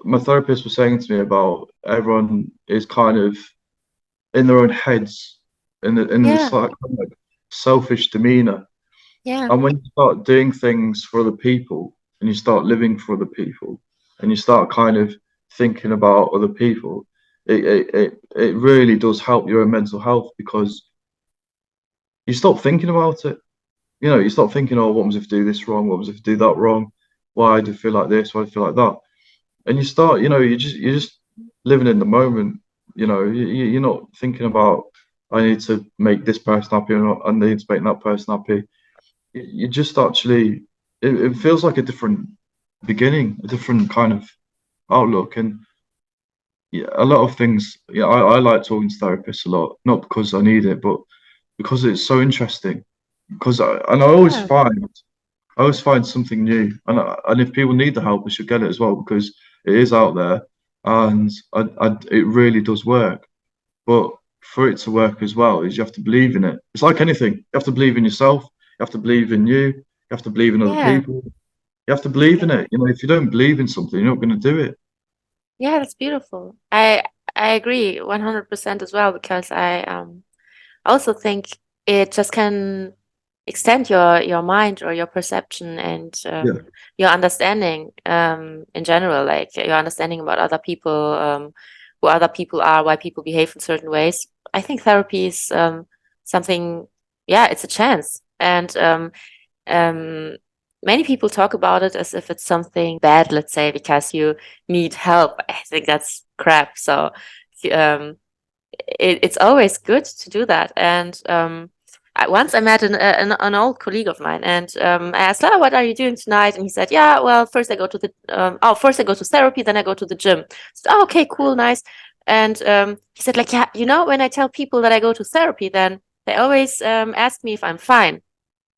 Speaker 2: my therapist was saying to me about everyone is kind of in their own heads, in this
Speaker 1: Yeah,
Speaker 2: like selfish demeanor.
Speaker 1: yeah,
Speaker 2: And when you start doing things for other people, and you start living for other people, and you start kind of thinking about other people, it really does help your own mental health, because you stop thinking about it. You stop thinking, oh, what was if I do this wrong? What was if I do that wrong? Why do I feel like this? Why do I feel like that? And you start, you're just living in the moment. You're not thinking about, I need to make this person happy, or not, I need to make that person happy. You just actually, it feels like a different beginning, a different kind of outlook. And yeah, a lot of things, yeah, I like talking to therapists a lot, not because I need it, but because it's so interesting. Because I
Speaker 1: yeah,
Speaker 2: always find something new, and if people need the help, they should get it as well, because it is out there, and it really does work. But for it to work as well, is you have to believe in it. It's like anything. You have to believe in yourself. You have to believe in you. You have to believe in other
Speaker 1: yeah.
Speaker 2: people. You have to believe in it. If you don't believe in something, you're not going to do it.
Speaker 1: Yeah, that's beautiful. I agree 100% as well, because I also think it just can extend your mind or your perception and
Speaker 2: Yeah,
Speaker 1: your understanding in general, like your understanding about other people, who other people are, why people behave in certain ways. I think therapy is something, yeah, it's a chance. And um, many people talk about it as if it's something bad, let's say, because you need help. I think that's crap. So um, it's always good to do that. And once I met an old colleague of mine, and I asked, "Oh, what are you doing tonight?" And he said, "Yeah, well, first I go to first I go to therapy, then I go to the gym." I said, "Oh, okay, cool, nice." And he said, "Like, yeah, when I tell people that I go to therapy, then they always ask me if I'm fine."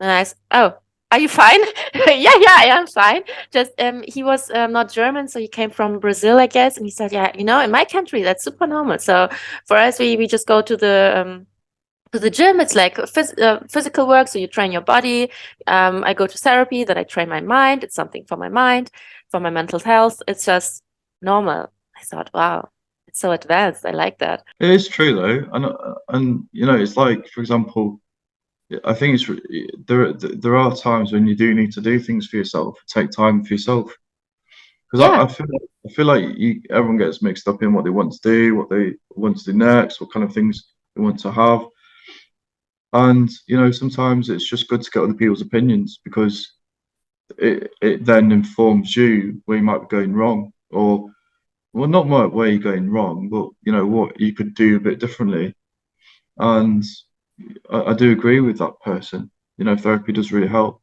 Speaker 1: And I said, "Oh, are you fine?" Yeah, yeah, I am fine. Just he was not German, so he came from Brazil, I guess. And he said, "Yeah, in my country, that's super normal. So for us, we just go to the gym. It's like physical work, so you train your body. I go to therapy, then I train my mind. It's something for my mind, for my mental health. It's just normal." I thought, wow, it's so advanced. I like that.
Speaker 2: it is true though, and it's like, for example, I think there are times when you do need to do things for yourself, take time for yourself. because
Speaker 1: Yeah.
Speaker 2: I feel like everyone gets mixed up in what they want to do, what they want to do next, what kind of things they want to have, and sometimes it's just good to get other people's opinions because it then informs you where you might be going wrong, or well, not where you're going wrong, but what you could do a bit differently. And I do agree with that person. Therapy does really help,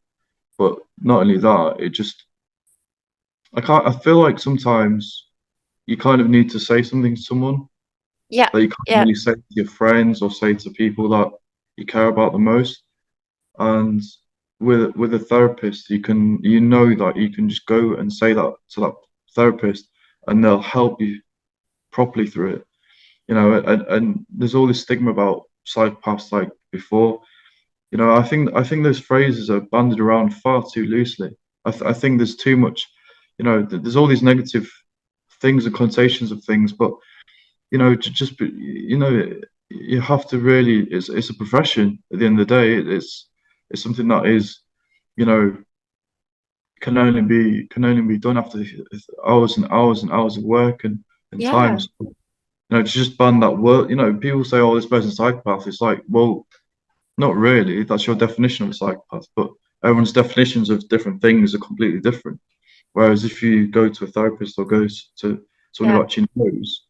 Speaker 2: but not only that, it just I feel like sometimes you kind of need to say something to someone
Speaker 1: Yeah.
Speaker 2: that you can't
Speaker 1: Yeah.
Speaker 2: really say to your friends or say to people that you care about the most. And with a therapist, that you can just go and say that to that therapist, and they'll help you properly through it. And there's all this stigma about psychopaths like before. I think those phrases are bandied around far too loosely. I think there's too much, there's all these negative things and connotations of things, but you have to really, it's a profession at the end of the day. It's something that is, you know, can only be done after hours and hours and hours of work and
Speaker 1: Yeah.
Speaker 2: times. To just ban that word, people say, "Oh, this person's a psychopath." It's like, well, not really. That's your definition of a psychopath, but everyone's definitions of different things are completely different. Whereas if you go to a therapist or to someone
Speaker 1: Yeah.
Speaker 2: who actually knows,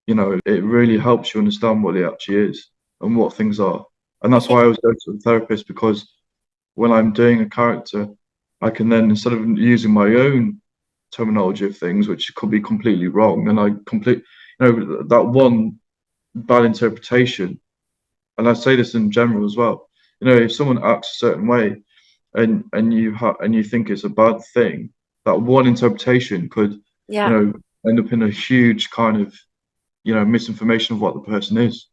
Speaker 2: it really helps you understand what it actually is and what things are. And
Speaker 1: I
Speaker 2: that's
Speaker 1: think
Speaker 2: why I always go to the therapist, because when I'm doing a character, I can then, instead of using my own terminology of things, which could be completely wrong, and that one bad interpretation, and I say this in general as well. If someone acts a certain way and you think it's a bad thing, that one interpretation could,
Speaker 1: yeah.
Speaker 2: end up in a huge kind of, misinformation of what the person is.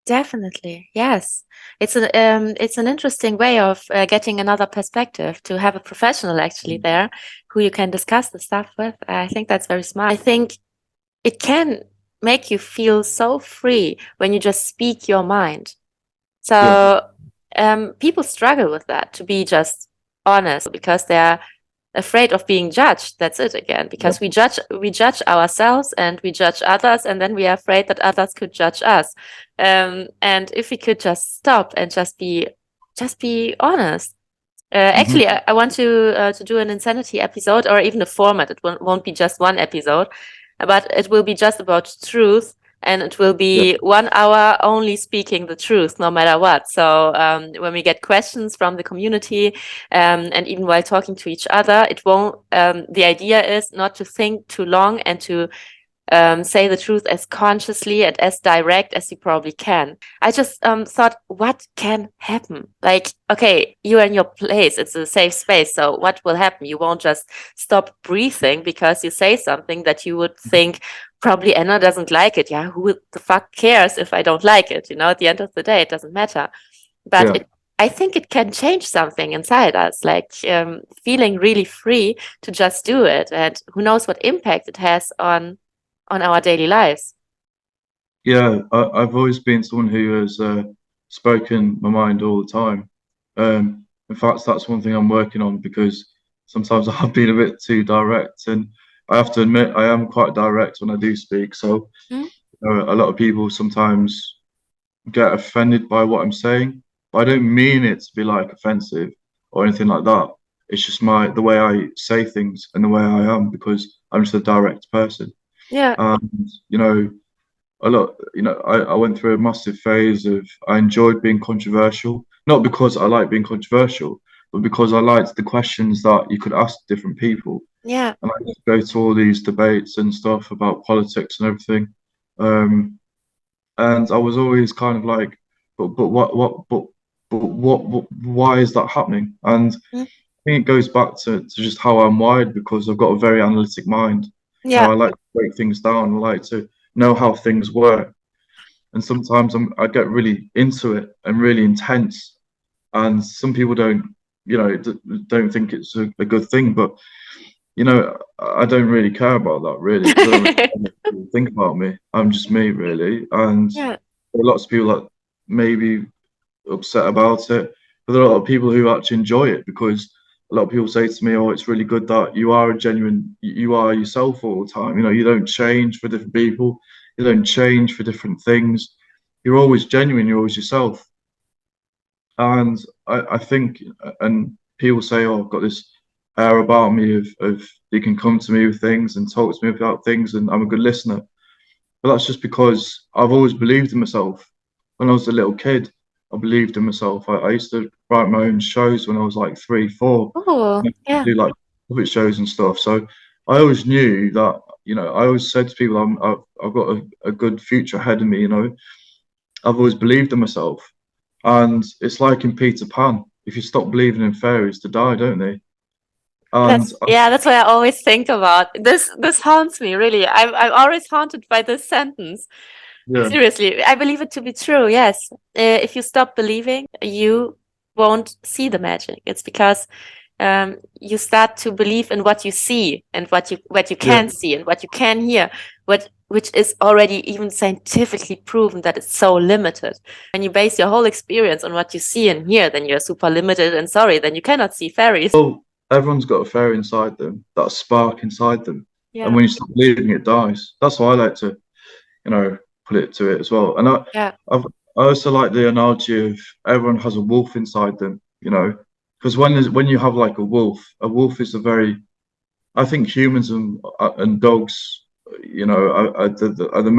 Speaker 1: Definitely, yes. It's an interesting way of getting another perspective to have a professional actually there who you can discuss the stuff with. I think that's very smart. I think it can make you feel so free when you just speak your mind.
Speaker 2: Yeah.
Speaker 1: So people struggle with that, to be just honest, because they're afraid of being judged. That's it again,
Speaker 2: Yeah.
Speaker 1: because we judge ourselves and we judge others, and then we are afraid that others could judge us. And if we could just stop and just be honest.
Speaker 2: Hmm.
Speaker 1: Actually, I want to do an insanity episode, or even a format. It won't be just one episode, but it will be just about truth, and it will
Speaker 2: Yeah.
Speaker 1: be 1 hour only speaking the truth, no matter what. So when we get questions from the community, and even while talking to each other, it won't. The idea is not to think too long and to say the truth as consciously and as direct as you probably can. I just thought, what can happen? Like, okay, you're in your place, it's a safe space. So, what will happen? You won't just stop breathing because you say something that you would think probably Anna doesn't like it. Yeah, who the fuck cares if I don't like it? At the end of the day, it doesn't matter. But
Speaker 2: Yeah.
Speaker 1: I think it can change something inside us, like feeling really free to just do it. And who knows what impact it has on our daily lives.
Speaker 2: Yeah. I've always been someone who has spoken my mind all the time. In fact, that's one thing I'm working on, because sometimes I've been a bit too direct, and I have to admit I am quite direct when I do speak. So
Speaker 1: Mm.
Speaker 2: a lot of people sometimes get offended by what I'm saying, but I don't mean it to be like offensive or anything like that. It's just the way I say things and the way I am, because I'm just a direct person.
Speaker 1: Yeah,
Speaker 2: And I went through a massive phase of, I enjoyed being controversial, not because I like being controversial, but because I liked the questions that you could ask different people.
Speaker 1: yeah,
Speaker 2: And I used to go to all these debates and stuff about politics and everything. And I was always kind of like, but why is that happening? And
Speaker 1: mm,
Speaker 2: I think it goes back to just how I'm wired, because I've got a very analytic mind.
Speaker 1: yeah,
Speaker 2: I like to break things down. I like to know how things work. And sometimes I get really into it and really intense. And some people don't think it's a good thing, but I don't really care about that, really, because I don't really care what people think about me. I'm just me, really. And
Speaker 1: yeah,
Speaker 2: there are lots of people that maybe upset about it, but there are a lot of people who actually enjoy it, because a lot of people say to me, "Oh, it's really good that you are yourself all the time. You know, you don't change for different people, you don't change for different things. You're always genuine. You're always yourself." And I think, and people say, "Oh, I've got this air about me of you can come to me with things and talk to me about things, and I'm a good listener." But that's just because I've always believed in myself. When I was a little kid, I believed in myself. I used to write my own shows when I was like 3, 4,
Speaker 1: Oh, yeah.
Speaker 2: do like puppet shows and stuff. So I always knew that, I always said to people, I've got a good future ahead of me. I've always believed in myself. And it's like in Peter Pan, if you stop believing in fairies, they die, don't they? And
Speaker 1: That's what I always think about. This haunts me, really. I'm always haunted by this sentence.
Speaker 2: yeah,
Speaker 1: Seriously, I believe it to be true. Yes. If you stop believing, you won't see the magic. It's because you start to believe in what you see and what you
Speaker 2: yeah.
Speaker 1: can see and what you can hear, which is already even scientifically proven that it's so limited. When you base your whole experience on what you see and hear, then you're super limited and sorry, then you cannot see fairies.
Speaker 2: Well, everyone's got a fairy inside them, that spark inside them. And
Speaker 1: Yeah.
Speaker 2: when you stop believing, it dies. That's why I like to, put it to it as well. And
Speaker 1: Yeah.
Speaker 2: I also like the analogy of everyone has a wolf inside them, because when you have like a wolf is a very, I think humans and dogs, are the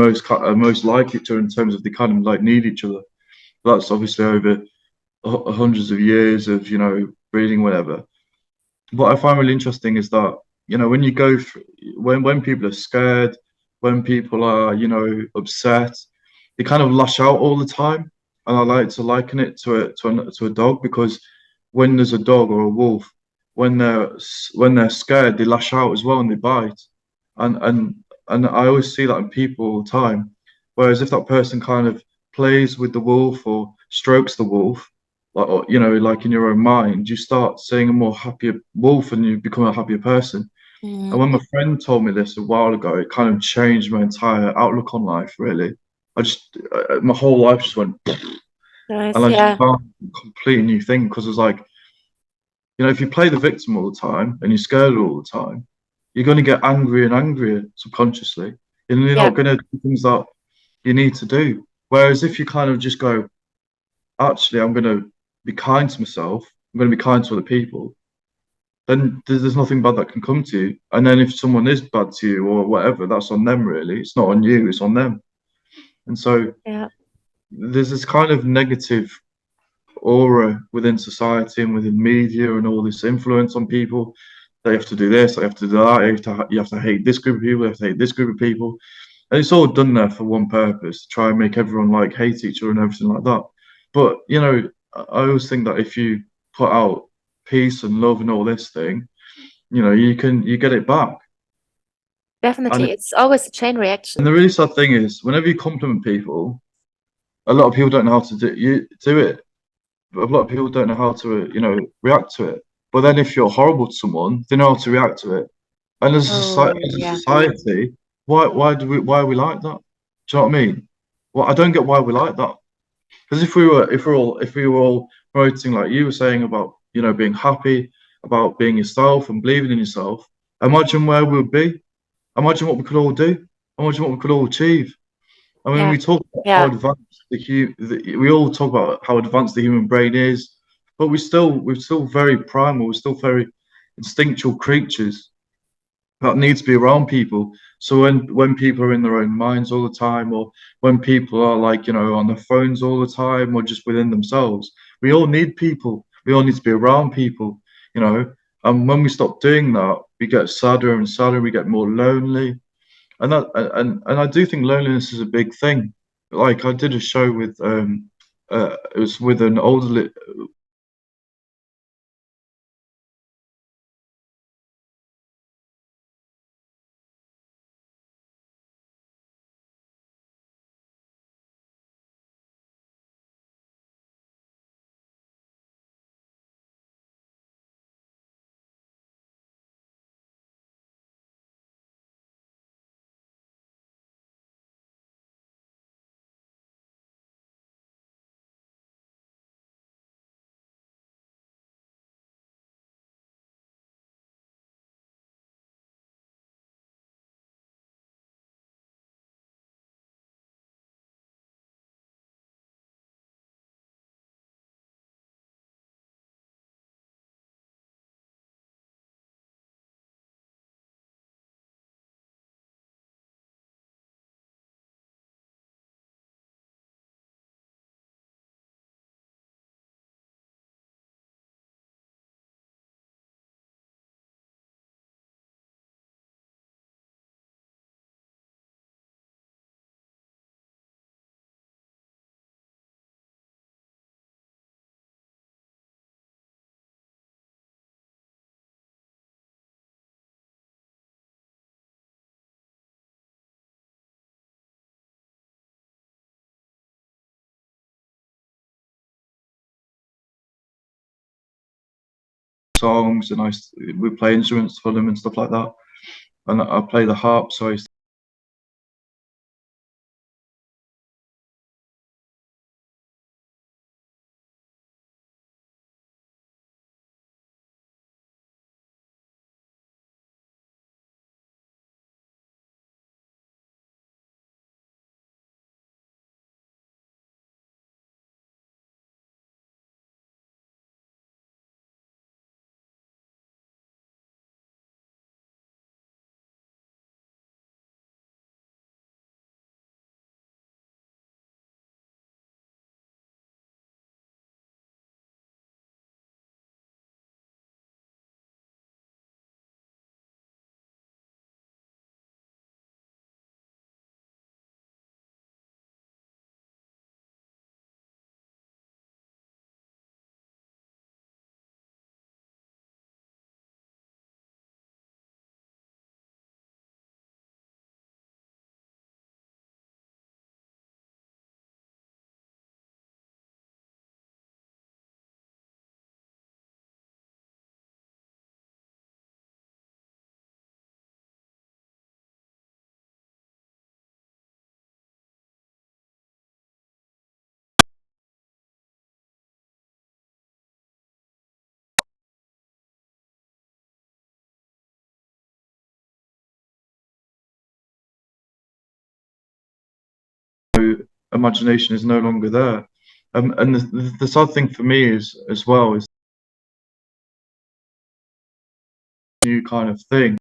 Speaker 2: most like each other in terms of they kind of like need each other. That's obviously over hundreds of years of breeding, whatever. What I find really interesting is that when you go through when people are scared, when people are upset, they kind of lash out all the time, and I like to liken it to a dog, because when there's a dog or a wolf, when they're scared, they lash out as well and they bite, and I always see that in people all the time. Whereas if that person kind of plays with the wolf or strokes the wolf, like, like in your own mind, you start seeing a more happier wolf and you become a happier person. And
Speaker 1: Mm,
Speaker 2: when my friend told me this a while ago, it kind of changed my entire outlook on life, really. My whole life just went, and
Speaker 1: nice.
Speaker 2: I just
Speaker 1: Yeah.
Speaker 2: found a completely new thing, because it's like, if you play the victim all the time and you're scared all the time, you're going to get angrier and angrier subconsciously, and you're
Speaker 1: Yeah.
Speaker 2: not going to do things that you need to do. Whereas if you kind of just go, actually, I'm going to be kind to myself, I'm going to be kind to other people, then there's nothing bad that can come to you. And then if someone is bad to you or whatever, that's on them, really. It's not on you, it's on them. And so
Speaker 1: Yeah.
Speaker 2: there's this kind of negative aura within society and within media and all this influence on people. They have to do this, they have to do that, you have to hate this group of people, you have to hate this group of people. And it's all done there for one purpose, to try and make everyone like hate each other and everything like that. But I always think that if you put out peace and love and all this thing, you get it back. And
Speaker 1: Definitely. It's always a chain reaction.
Speaker 2: the really sad thing is, whenever you compliment people, a lot of people don't know how to do it. But a lot of people don't know how to react to it. But then if you're horrible to someone, they know how to react to it. And
Speaker 1: Oh,
Speaker 2: as a
Speaker 1: yeah.
Speaker 2: society, why are we like that? Do you know what I mean? Well, I don't get why we like that. Because if we were all promoting, like you were saying, about being happy, about being yourself and believing in yourself, imagine where we'd be. Imagine what we could all do. Imagine what we could all achieve. I mean,
Speaker 1: Yeah.
Speaker 2: we talk about how
Speaker 1: Yeah.
Speaker 2: advanced we all talk about how advanced the human brain is, but we're still very primal. We're still very instinctual creatures that need to be around people. So when people are in their own minds all the time, or when people are like on their phones all the time, or just within themselves, we all need people. We all need to be around people. You know, and when we stop doing that, we get sadder and sadder. We get more lonely, and I do think loneliness is a big thing. Like I did a show with it was with an older songs, and we play instruments for them and stuff like that. And I play the harp, so I used imagination is no longer there. And the sad thing for me is as well is new kind of thing.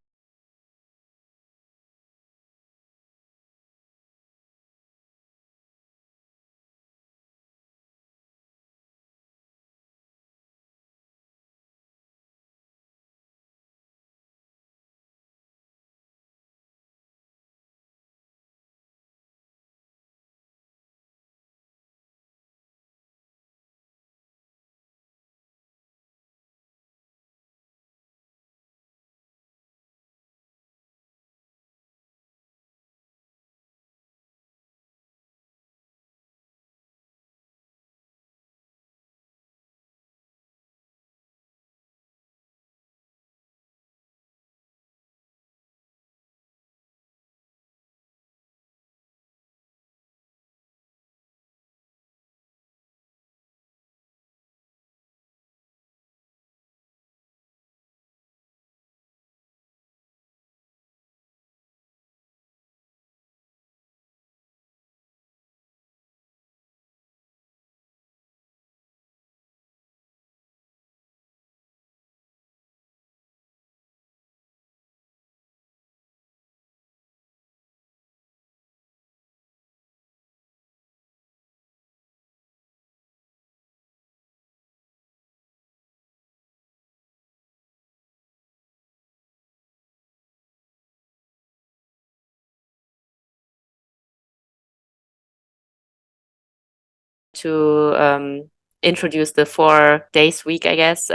Speaker 1: To introduce the 4 days week, I guess.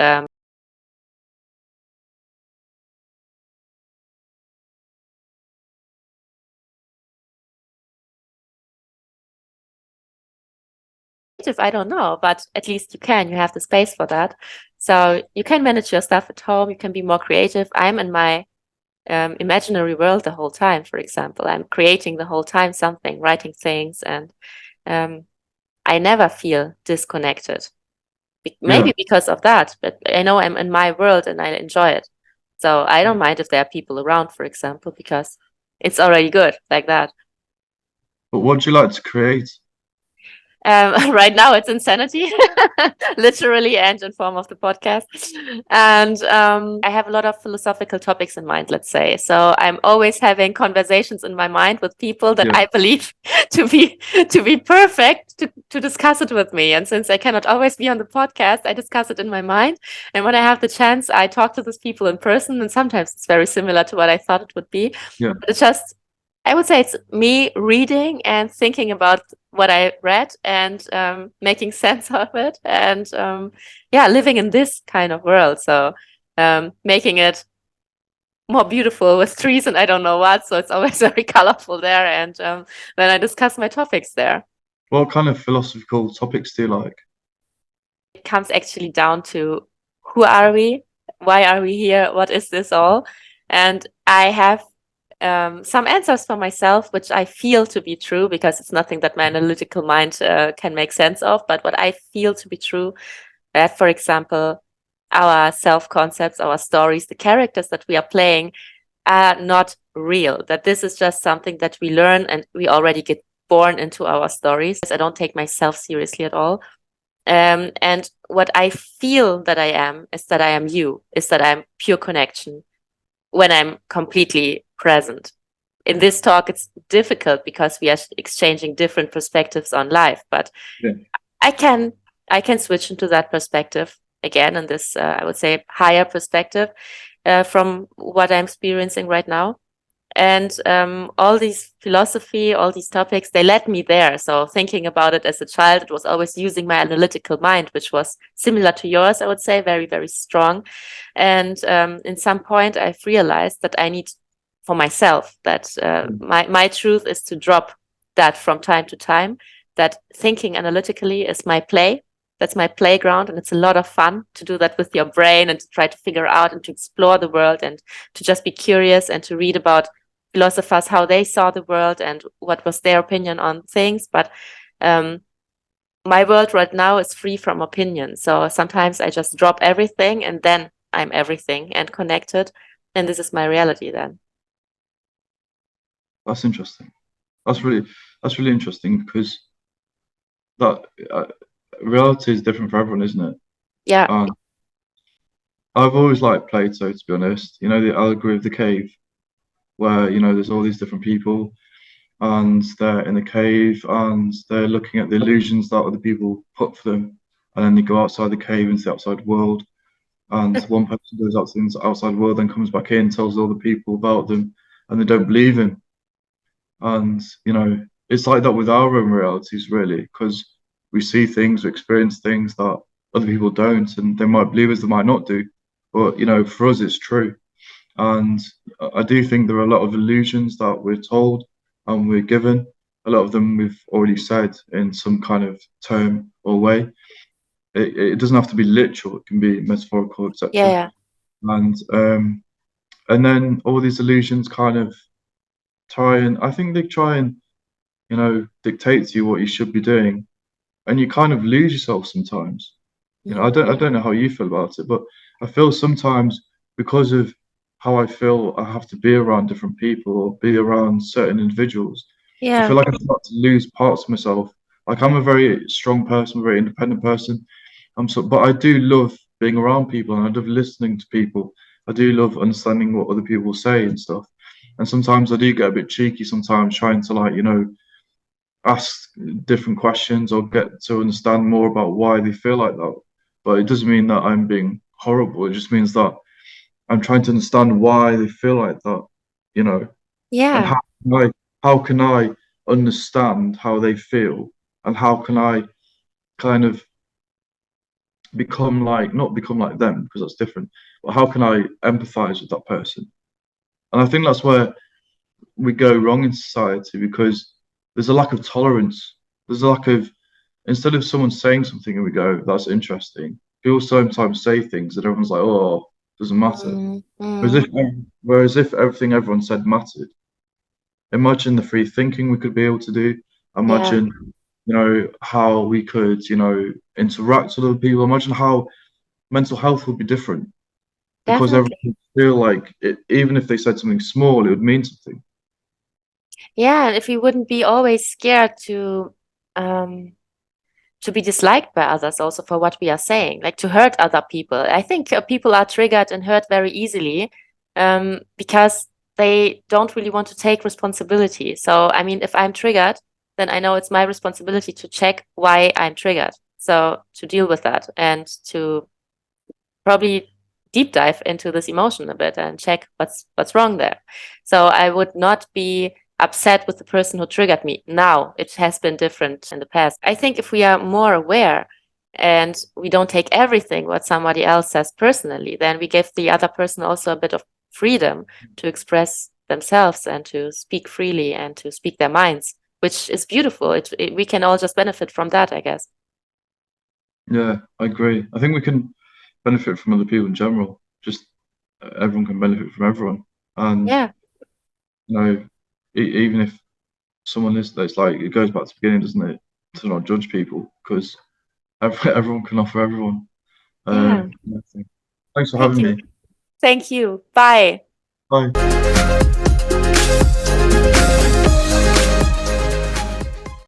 Speaker 1: I don't know, but at least you have the space for that. So you can manage your stuff at home. You can be more creative. I'm in my imaginary world the whole time, for example. I'm creating the whole time something, writing things, and I never feel disconnected. Maybe because of that, but I know I'm in my world and I enjoy it. So I don't mind if there are people around, for example, because it's already good like that.
Speaker 2: But what do you like to create?
Speaker 1: Right now it's insanity, literally, and in form of the podcast. And I have a lot of philosophical topics in mind, let's say. So I'm always having conversations in my mind with people that I believe to be perfect to discuss it with me. And since I cannot always be on the podcast, I discuss it in my mind. And when I have the chance, I talk to these people in person. And sometimes it's very similar to what I thought it would be.
Speaker 2: Yeah.
Speaker 1: But it's just, I would say it's me reading and thinking about what I read and making sense of it, and living in this kind of world. So making it more beautiful with trees and I don't know what. So it's always very colorful there. And then I discuss my topics there.
Speaker 2: What kind of philosophical topics do you like?
Speaker 1: It comes actually down to who are we? Why are we here? What is this all? And I have some answers for myself, which I feel to be true, because it's nothing that my analytical mind can make sense of. But what I feel to be true, that, for example, our self-concepts, our stories, the characters that we are playing are not real, that this is just something that we learn and we already get born into our stories. I don't take myself seriously at all. And what I feel that I am is that I am you, is that I'm pure connection when I'm completely present. In this talk, it's difficult because we are exchanging different perspectives on life, but
Speaker 2: Yeah.
Speaker 1: I can switch into that perspective again, in this I would say higher perspective from what I'm experiencing right now. And all these philosophy, all these topics, they led me there. So thinking about it as a child, it was always using my analytical mind, which was similar to yours, I would say, very, very strong. And in some point, I've realized that I need for myself that my truth is to drop that from time to time, that thinking analytically is my play. That's my playground. And it's a lot of fun to do that with your brain and to try to figure out and to explore the world and to just be curious and to read about philosophers, how they saw the world and what was their opinion on things. But my world right now is free from opinion. So sometimes I just drop everything and then I'm everything and connected. And this is my reality then.
Speaker 2: That's interesting. That's really interesting because that reality is different for everyone, isn't it?
Speaker 1: Yeah.
Speaker 2: I've always liked Plato, to be honest. You know, the allegory of the cave, where, you know, there's all these different people and they're in the cave and they're looking at the illusions that other people put for them. And then they go outside the cave into the outside world. And one person goes out into the outside world, then comes back in, tells all the people about them, and they don't believe him. And, you know, it's like that with our own realities, really, because we see things, we experience things that other people don't, and they might believe us, they might not do. But, you know, for us, it's true. And I do think there are a lot of illusions that we're told and we're given. A lot of them we've already said in some kind of term or way. It doesn't have to be literal, it can be metaphorical, etc.
Speaker 1: Yeah.
Speaker 2: And then all these illusions kind of I think they try and, you know, dictate to you what you should be doing, and you kind of lose yourself sometimes. You know, I don't know how you feel about it, but I feel sometimes because of how I feel I have to be around different people or be around certain individuals, I
Speaker 1: Yeah.
Speaker 2: feel like I start to lose parts of myself. Like I'm a very strong person, a very independent person. But I do love being around people and I love listening to people. I do love understanding what other people say and stuff. And sometimes I do get a bit cheeky sometimes trying to, like, you know, ask different questions or get to understand more about why they feel like that. But it doesn't mean that I'm being horrible. It just means that I'm trying to understand why they feel like that, you know, and
Speaker 1: Yeah.
Speaker 2: how can I understand how they feel, and how can I kind of not become like them, because that's different, but how can I empathize with that person? And I think that's where we go wrong in society, because there's a lack of tolerance. There's a lack of, instead of someone saying something and we go, that's interesting, people sometimes say things that everyone's like, oh, doesn't matter. Whereas if everything everyone said mattered, imagine the free thinking we could be able to do.
Speaker 1: Yeah.
Speaker 2: Imagine, you know, how we could, you know, interact with other people. Imagine how mental health would be different, because everyone
Speaker 1: Definitely.
Speaker 2: would feel like it, even if they said something small, it would mean something.
Speaker 1: Yeah. And if we wouldn't be always scared um to be disliked by others also for what we are saying, like to hurt other people. I think people are triggered and hurt very easily because they don't really want to take responsibility. So, I mean, if I'm triggered, then I know it's my responsibility to check why I'm triggered. So, to deal with that and to probably deep dive into this emotion a bit and check what's wrong there. So, I would not be upset with the person who triggered me. Now it has been different in the past. I think if we are more aware and we don't take everything what somebody else says personally, then we give the other person also a bit of freedom to express themselves and to speak freely and to speak their minds, which is beautiful. We can all just benefit from that, I guess.
Speaker 2: Yeah, I agree. I think we can benefit from other people in general. just everyone can benefit from everyone. And
Speaker 1: Yeah.
Speaker 2: you know, even if someone is, it's like, it goes back to the beginning, doesn't it? To not judge people, because everyone can offer everyone.
Speaker 1: Yeah.
Speaker 2: Thanks for
Speaker 1: Thank
Speaker 2: having
Speaker 1: you.
Speaker 2: me.
Speaker 1: Thank you. Bye.
Speaker 2: Bye.